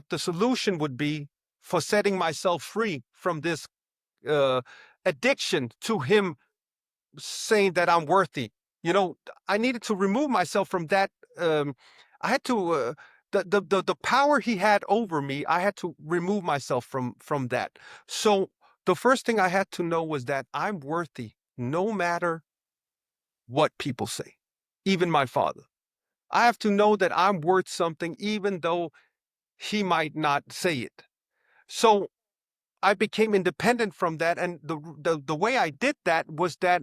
the solution would be for setting myself free from this uh, addiction to him saying that I'm worthy. You know, I needed to remove myself from that. I had to the power he had over me. I had to remove myself from that. So the first thing I had to know was that I'm worthy, no matter what people say, even my father. I have to know that I'm worth something, even though he might not say it. So I became independent from that, and the way I did that was that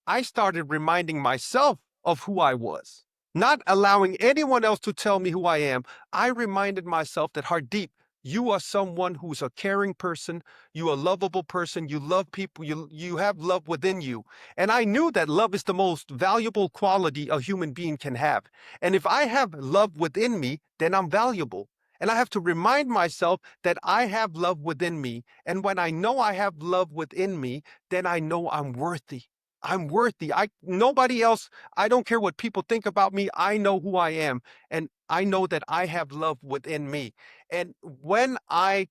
I started reminding myself of who I was. not allowing anyone else to tell me who I am, I reminded myself that Hardeep, you are someone who's a caring person, you are a lovable person, you love people, you have love within you. And I knew that love is the most valuable quality a human being can have. And if I have love within me, then I'm valuable. And I have to remind myself that I have love within me. And when I know I have love within me, then I know I'm worthy. I'm worthy. Nobody else, I don't care what people think about me. I know who I am. And I know that I have love within me. And when I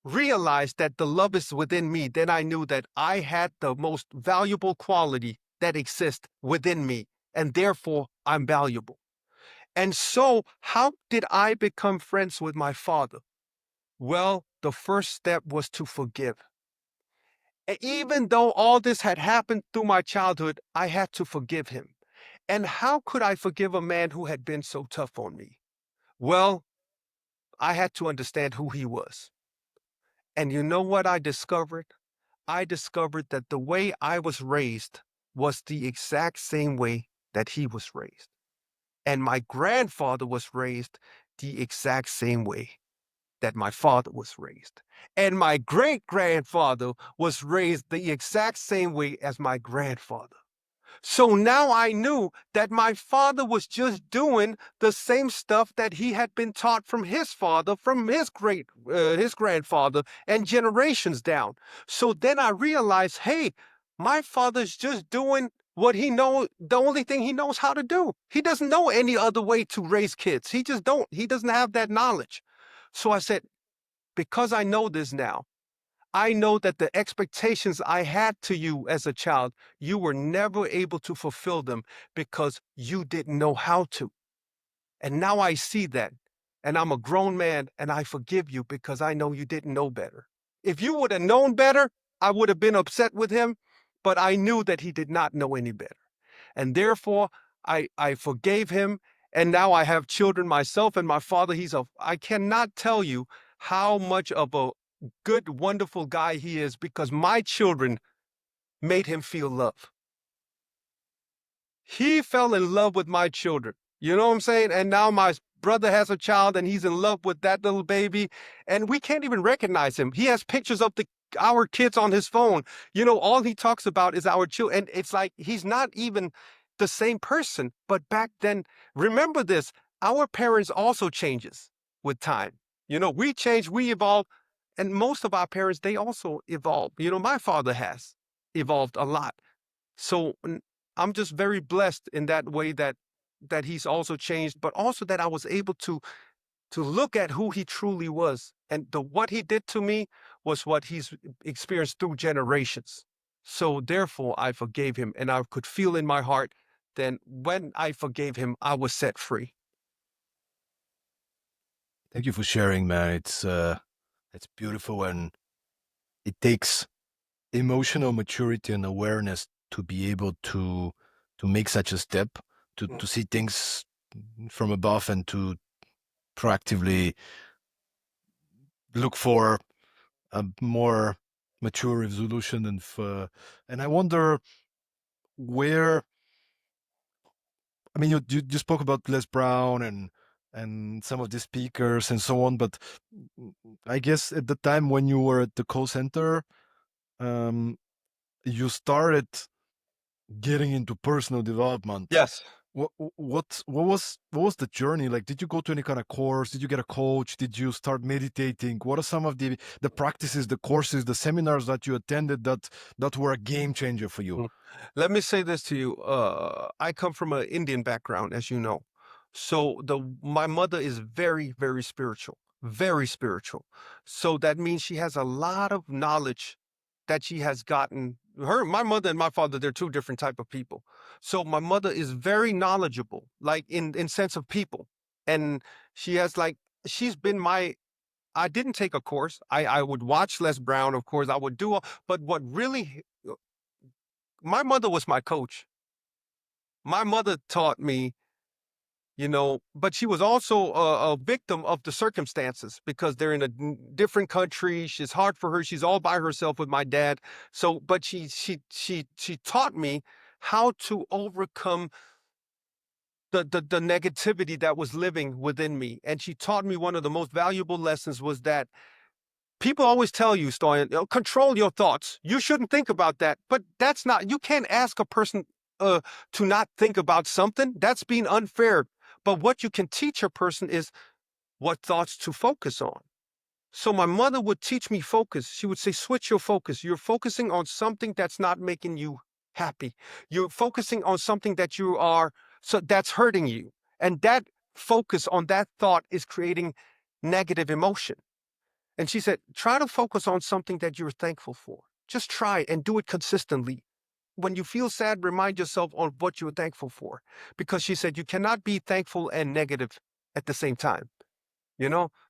realized that the love is within me, then I knew that I had the most valuable quality that exists within me. And therefore, I'm valuable. And so, how did I become friends with my father? Well, the first step was to forgive. Even though all this had happened through my childhood, I had to forgive him. And how could I forgive a man who had been so tough on me? Well, I had to understand who he was. And you know what I discovered? I discovered that the way I was raised was the exact same way that he was raised. And my grandfather was raised the exact same way that my father was raised. And my great grandfather was raised the exact same way as my grandfather. So now I knew that my father was just doing the same stuff that he had been taught from his father, from his grandfather, and generations down. So then I realized, hey, my father's just doing what he knows, the only thing he knows how to do. He doesn't know any other way to raise kids. He doesn't have that knowledge. So I said, because I know this now, I know that the expectations I had to you as a child, you were never able to fulfill them because you didn't know how to. And now I see that. And I'm a grown man and I forgive you because I know you didn't know better. If you would have known better, I would have been upset with him, but I knew that he did not know any better. And therefore, I forgave him. And now I have children myself, and my father, I cannot tell you how much of a good, wonderful guy he is because my children made him feel love. He fell in love with my children. You know what I'm saying? And now my brother has a child and he's in love with that little baby. And we can't even recognize him. He has pictures of our kids on his phone. You know, all he talks about is our children. And it's like he's not even the same person. But back then, remember this, our parents also changes with time. You know, we change, we evolve. And most of our parents, they also evolve. You know, my father has evolved a lot. So I'm just very blessed in that way that he's also changed, but also that I was able to look at who he truly was. And what he did to me was what he's experienced through generations. So therefore I forgave him and I could feel in my heart then when I forgave him, I was set free. Thank you for sharing, man. It's beautiful, and it takes emotional maturity and awareness to be able to make such a step, to see things from above and to proactively look for a more mature resolution. And I wonder where, I mean, you spoke about Les Brown and some of the speakers and so on, but I guess at the time when you were at the call center, um, you started getting into personal development. Yes. What was the journey like? Did you go to any kind of course? Did you get a coach? Did you start meditating? What are some of the practices, the courses, the seminars that you attended that were a game changer for you? Mm. Let me say this to you. I come from an Indian background, as you know. So my mother is very, very spiritual, very spiritual. So that means she has a lot of knowledge that she has gotten. My mother and my father, they're two different type of people. So my mother is very knowledgeable, like in sense of people. And she has like, she's been I didn't take a course. I would watch Les Brown, of course, I would do, but what really my mother was my coach. My mother taught me, but she was also a victim of the circumstances because they're in a different country. It's hard for her. She's all by herself with my dad. So, but she taught me how to overcome the negativity that was living within me. And she taught me one of the most valuable lessons was that people always tell you, Stoyan, control your thoughts. You shouldn't think about that. But that's not, you can't ask a person to not think about something. That's being unfair. But what you can teach a person is what thoughts to focus on. So my mother would teach me focus. She would say, switch your focus. You're focusing on something that's not making you happy. You're focusing on something that you are, so that's hurting you. And that focus on that thought is creating negative emotion. And she said, try to focus on something that you're thankful for. Just try and do it consistently. When you feel sad, remind yourself on what you're thankful for. Because she said, you cannot be thankful and negative at the same time.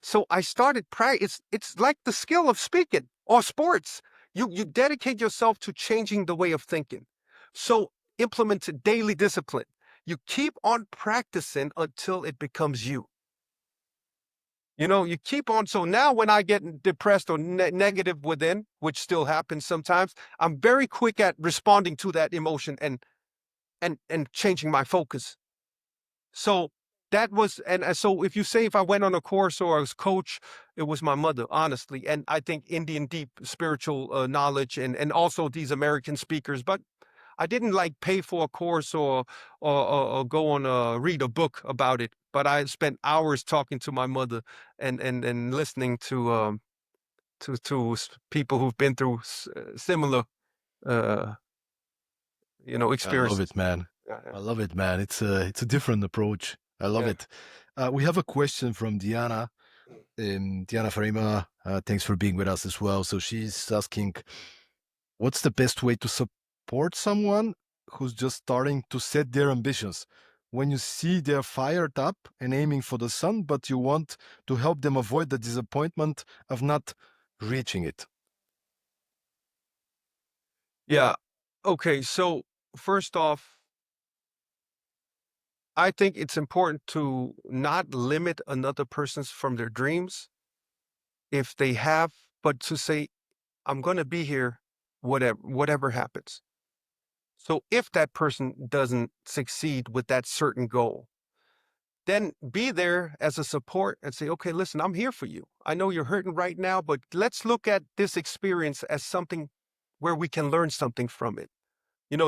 So I started practice. It's like the skill of speaking or sports. You dedicate yourself to changing the way of thinking. So implement daily discipline. You keep on practicing until it becomes you. You keep on. So now when I get depressed or negative within, which still happens sometimes, I'm very quick at responding to that emotion and changing my focus. So that was, and so if you say if I went on a course or I was coach, it was my mother, honestly. And I think Indian deep spiritual knowledge and also these American speakers. But I didn't like pay for a course or go on read a book about it. But I spent hours talking to my mother and listening to people who've been through similar uh, I love experiences. it, man. Yeah, I love it, man. It's a different approach. I love yeah. it. We have a question from Diana. Diana Farima, thanks for being with us as well. So she's asking, what's the best way to support someone who's just starting to set their ambitions? When you see they're fired up and aiming for the sun, but you want to help them avoid the disappointment of not reaching it. Yeah. Okay. So first off, I think it's important to not limit another person's from their dreams if they have, but to say, I'm going to be here, whatever happens. So if that person doesn't succeed with that certain goal, then be there as a support and say, okay, listen, I'm here for you. I know you're hurting right now, but let's look at this experience as something where we can learn something from it.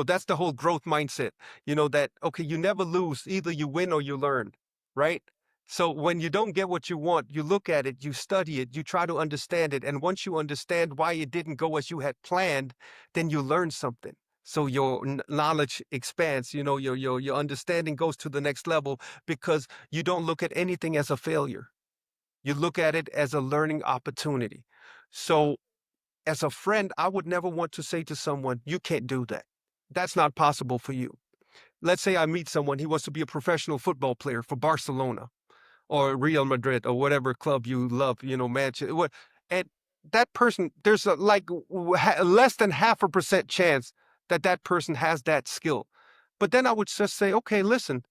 That's the whole growth mindset, that, okay, you never lose. Either you win or you learn, right? So when you don't get what you want, you look at it, you study it, you try to understand it. And once you understand why it didn't go as you had planned, then you learn something. So your knowledge expands, your understanding goes to the next level because you don't look at anything as a failure. You look at it as a learning opportunity. So as a friend, I would never want to say to someone, you can't do that. That's not possible for you. Let's say I meet someone, he wants to be a professional football player for Barcelona or Real Madrid or whatever club you love, Manchester. And that person, there's less than 0.5% chance that that person has that skill. But then I would just say, okay, listen,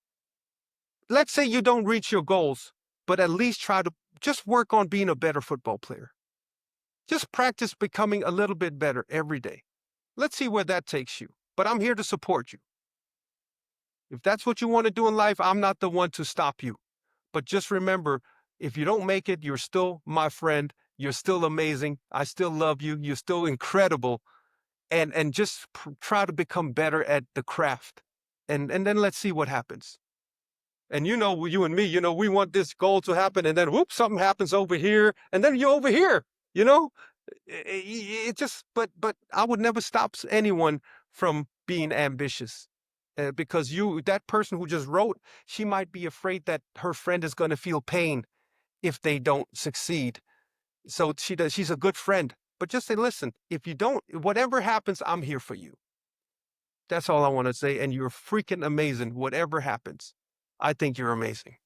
let's say you don't reach your goals, but at least try to just work on being a better football player. Just practice becoming a little bit better every day. Let's see where that takes you. But I'm here to support you. If that's what you want to do in life, I'm not the one to stop you. But just remember, if you don't make it, you're still my friend. You're still amazing. I still love you. You're still incredible. And just try to become better at the craft. And then let's see what happens. And you and me, we want this goal to happen. And then whoops, something happens over here. And then you're over here, you know? It just, but I would never stop anyone from being ambitious. Because that person who just wrote, she might be afraid that her friend is going to feel pain if they don't succeed. So she's a good friend, but just say, listen, if you don't, whatever happens, I'm here for you. That's all I want to say. And you're freaking amazing. Whatever happens, I think you're amazing.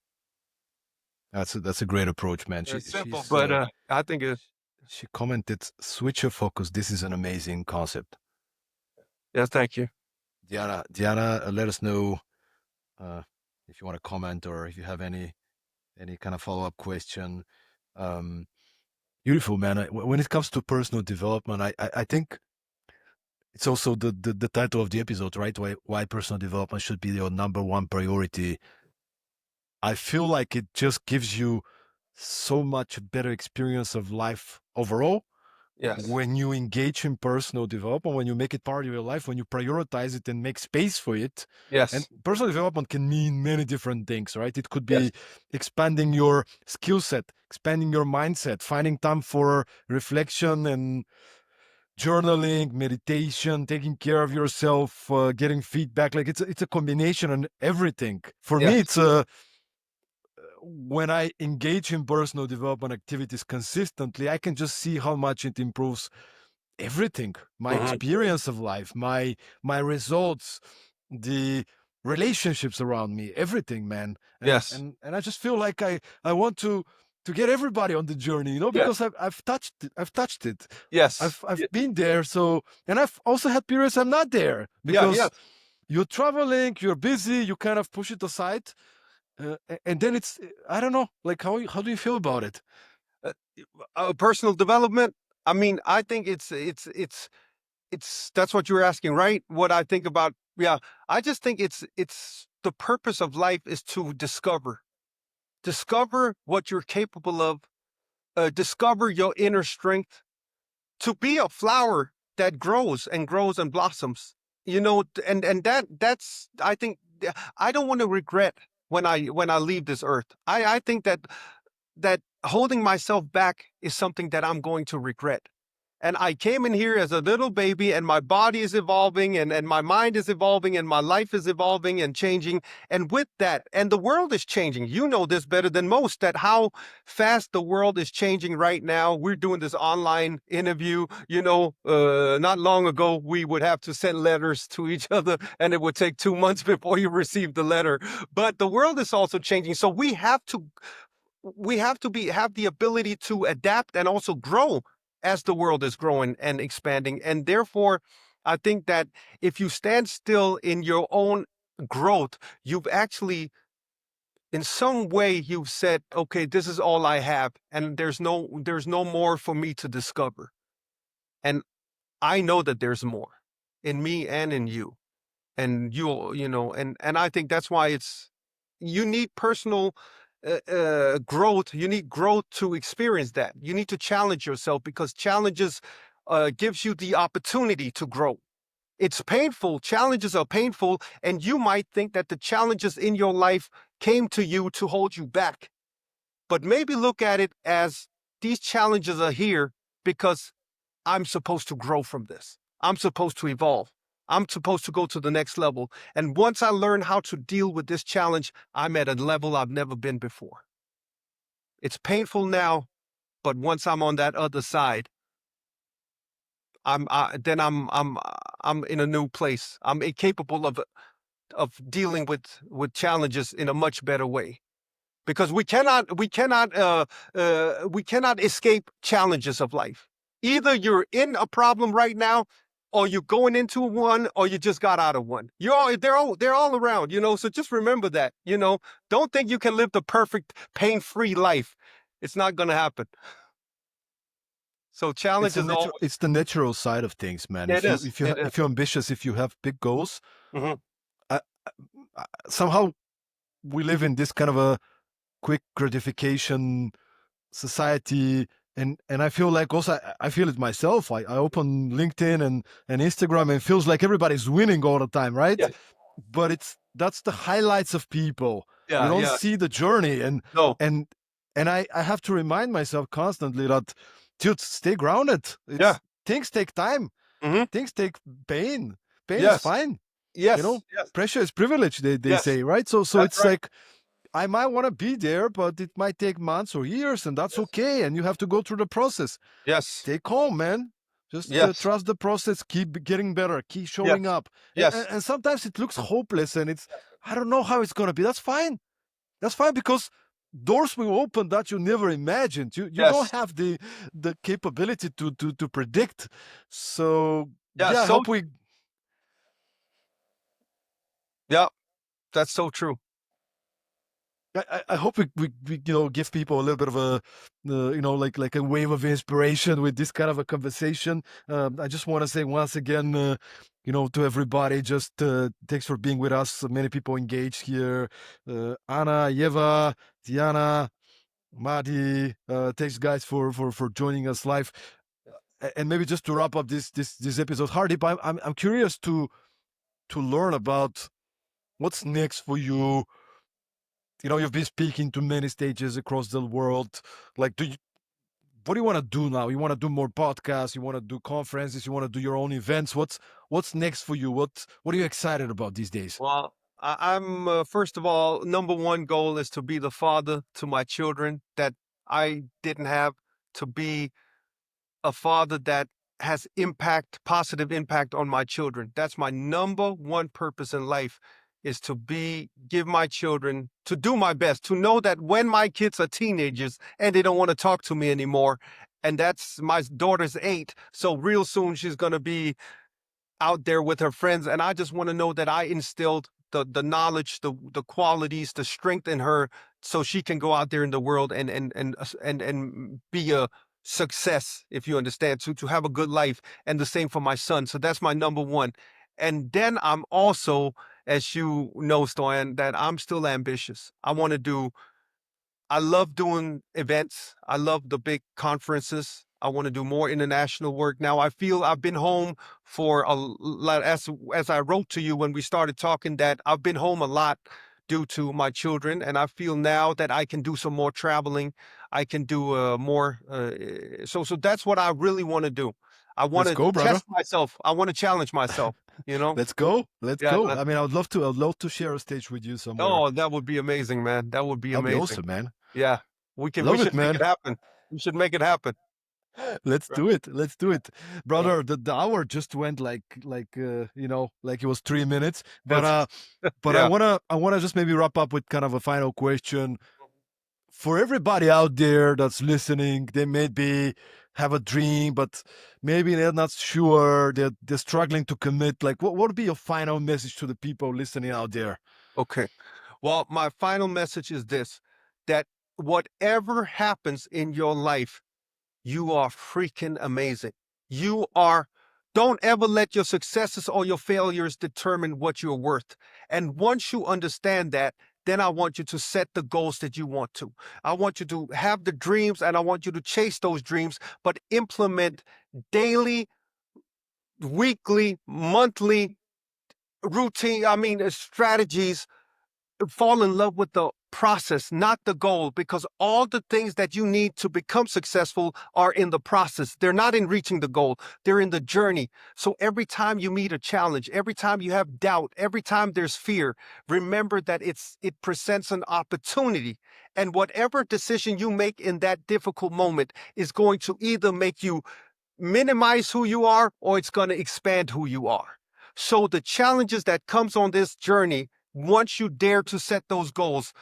That's a great approach, man. It's simple, She's but I think she commented, switch your focus. This is an amazing concept. yes, thank you. Diana, let us know if you want to comment or if you have any kind of follow up question. Um, Beautiful, man. When it comes to personal development, I think it's also the title of the episode, right? Why personal development should be your number one priority. I feel like it just gives you so much better experience of life overall Yes. when you engage in personal development, when you make it part of your life, when you prioritize it and make space for it. And Yes. personal development can mean many different things, right? It could Yes. be expanding your skill set, expanding your mindset, finding time for reflection and journaling, meditation, taking care of yourself, getting feedback. Like it's a combination and everything. For me, Yes. it's when I engage in personal development activities consistently, I can just see how much it improves everything, my Mhm. experience of life, my results, the relationships around me, everything, man. and Yes. and and I just feel like I want to get everybody on the journey, Yes. because I've touched it, Yes. I've been there. So, and I've also had periods I'm not there, Yeah. Yes. because you're traveling, you're busy, you kind of push it aside, and then it's, I don't know, like, how do you feel about it? Uh, Personal development. I mean, I think it's that's what you were asking, right? What I think about, yeah. I just think it's the purpose of life is to discover what you're capable of, discover your inner strength, to be a flower that grows and blossoms. And that's, I think, I don't want to regret when I leave this earth. I think that holding myself back is something that I'm going to regret. And I came in here as a little baby, and my body is evolving, and my mind is evolving, and my life is evolving and changing. And with that, and the world is changing. You know this better than most, that how fast the world is changing right now. We're doing this online interview. Not long ago, we would have to send letters to each other, and it would take 2 months before you received the letter. But the world is also changing. So we have the ability to adapt and also grow as the world is growing and expanding. And therefore, I think that if you stand still in your own growth, you've actually, in some way, you've said, okay, this is all I have, and there's no more for me to discover. And I know that there's more in me and in you. And and I think that's why you need personal growth. You need growth to experience that. You need to challenge yourself, because challenges gives you the opportunity to grow. It's painful. Challenges are painful, and you might think that the challenges in your life came to you to hold you back. But maybe look at it as, these challenges are here because I'm supposed to grow from this. I'm supposed to evolve. I'm supposed to go to the next level. And once I learn how to deal with this challenge, I'm at a level I've never been before. It's painful now, but once I'm on that other side, I'm in a new place. I'm capable of dealing with challenges in a much better way, because we cannot escape challenges of life. Either you're in a problem right now, or you're going into one, or you just got out of one. They're all around. So just remember that. Don't think you can live the perfect pain-free life. It's not going to happen. So It's a challenges natural, always. it's the natural side of things, man. It If you is. if you It ha- is. if you're ambitious, if you have big goals, Hmm. I, somehow we live in this kind of a quick gratification society. And I feel like, also I feel it myself. I open LinkedIn and Instagram, and it feels like everybody's winning all the time, right? Yeah. But that's the highlights of people. You Yeah. don't Yeah. see the journey. and No. and and I have to remind myself constantly that, dude, stay grounded. Yeah. It's Things take time, Hmm. things take pain. Pain is Yes. fine. you Yes. know Yes. Pressure is privilege, they Yes. say, right? So That's it's right. like, I might want to be there, but it might take months or years, and that's Yes. okay. And you have to go through the process. Yes. Stay calm, man. Just Yes. trust the process. Keep getting better. Keep showing Yes. up. And, and, Yes. and sometimes it looks hopeless, and I don't know how it's gonna be. That's fine. That's fine, because doors will open that you never imagined. You don't Yes. have the capability to predict. So Yeah. yeah, I So hope we. yeah, that's so true. I hope we give people a little bit of a like a wave of inspiration with this kind of a conversation. I just want to say once again, to everybody, just thanks for being with us. Many people engaged here. Anna, Yeva, Diana, Madi, thanks guys for joining us live. And maybe just to wrap up this episode, Hardeep, I'm curious to learn about what's next for you. You've been speaking to many stages across the world. Like, what do you want to do now? You want to do more podcasts? You want to do conferences? You want to do your own events? What's next for you? What are you excited about these days? Well, I'm first of all, number one goal is to be the father to my children that I didn't have, to be a father that has impact, positive impact on my children. That's my number one purpose in life, is to give my children, to do my best, to know that when my kids are teenagers and they don't want to talk to me anymore, and that's my daughter's 8, so real soon she's going to be out there with her friends, and I just want to know that I instilled the knowledge, the qualities, the strength in her, so she can go out there in the world and be a success, if you understand, to have a good life, and the same for my son. So that's my number one. And then I'm also, as you know, Stoyan, that I'm still ambitious. I love doing events. I love the big conferences. I want to do more international work. Now I feel I've been home for a lot, as I wrote to you when we started talking, that I've been home a lot due to my children, and I feel now that I can do some more traveling. I can do more. So that's what I really want to do. I want Let's to go, brother. test myself. I want to challenge myself. You know? Let's go. Let's Yeah. go. I mean, I'd love to share a stage with you somewhere. Oh, that would be amazing, man. That would be That'd be amazing. awesome, man. Yeah. We Love it, should make it man. happen. We should make it happen. Let's Right. do it. Let's do it, Yeah. brother. The hour just went like it was 3 minutes. But It's but I yeah. wanna just maybe wrap up with kind of a final question for everybody out there that's listening. They maybe have a dream, but maybe they're not sure. They're struggling to commit. Like, what would be your final message to the people listening out there? Okay. Well, my final message is this, that whatever happens in your life, you are freaking amazing. You are, don't ever let your successes or your failures determine what you're worth. And once you understand that, then I want you to set the goals that you want to. I want you to have the dreams, and I want you to chase those dreams, but implement daily, weekly, monthly routine, strategies. Fall in love with the process, not the goal, because all the things that you need to become successful are in the process. They're not in reaching the goal, they're in the journey. So every time you meet a challenge, every time you have doubt, every time there's fear, remember that it presents an opportunity. And whatever decision you make in that difficult moment is going to either make you minimize who you are, or it's going to expand who you are. So the challenges that comes on this journey, once you dare to set those goals,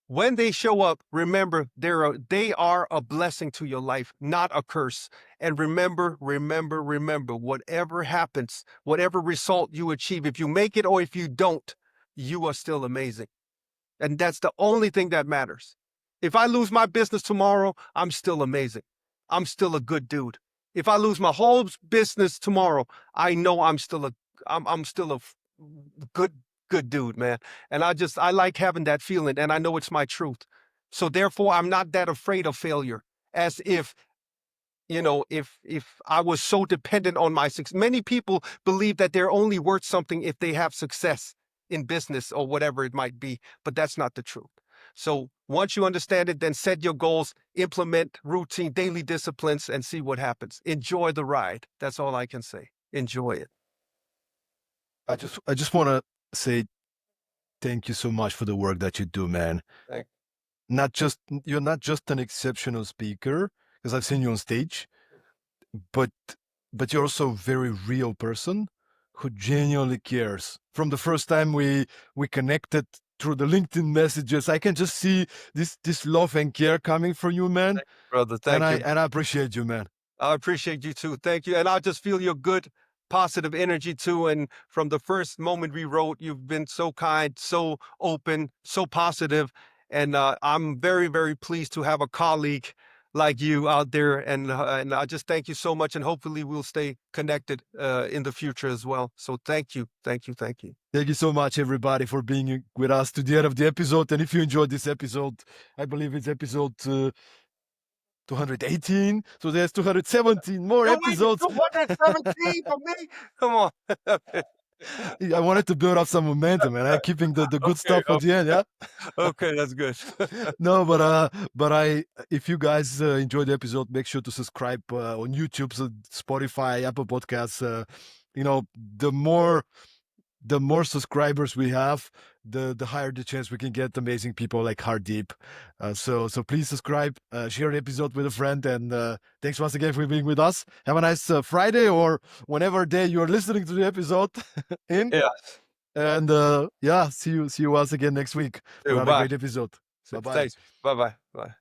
when they show up, remember they are a blessing to your life, not a curse. And remember, whatever happens, whatever result you achieve, if you make it or if you don't, you are still amazing. And that's the only thing that matters. If I lose my business tomorrow, I'm still amazing. I'm still a good dude. If I lose my whole business tomorrow, I know I'm still a good good dude, man. And I like having that feeling, and I know it's my truth. So therefore, I'm not that afraid of failure, as if, if I was so dependent on my success. Many people believe that they're only worth something if they have success in business or whatever it might be, but that's not the truth. So once you understand it, then set your goals, implement routine, daily disciplines, and see what happens. Enjoy the ride. That's all I can say. Enjoy it. I just want to say thank you so much for the work that you do, man. Thank Not just You're not just an exceptional speaker, because I've seen you on stage, but you're also a very real person who genuinely cares. From the first time we connected through the LinkedIn messages, I can just see this love and care coming from you, man. you, brother. And Thank I you. and I appreciate you, man. I appreciate you too. Thank you. And I just feel your good, positive energy too. And from the first moment we wrote, you've been so kind, so open, so positive. And I'm very, very pleased to have a colleague like you out there. And I just thank you so much. And hopefully we'll stay connected in the future as well. So thank you. Thank you. Thank you. Thank you so much, everybody, for being with us to the end of the episode. And if you enjoyed this episode, I believe it's episode 218. So there's 217 more episodes. 217 for me? Come on. I wanted to build up some momentum, and I'm keeping the good stuff for the end. Yeah. Okay, that's good. No, but if you guys enjoyed the episode, make sure to subscribe on YouTube, so Spotify, Apple Podcasts. The more subscribers we have, the higher the chance we can get amazing people like Hardeep. So please subscribe, share the episode with a friend, and thanks once again for being with us. Have a nice Friday or whenever day you're listening to the episode in. Yeah. And see you once again next week for another Bye. great episode. Bye-bye. Thanks. Bye-bye. Bye.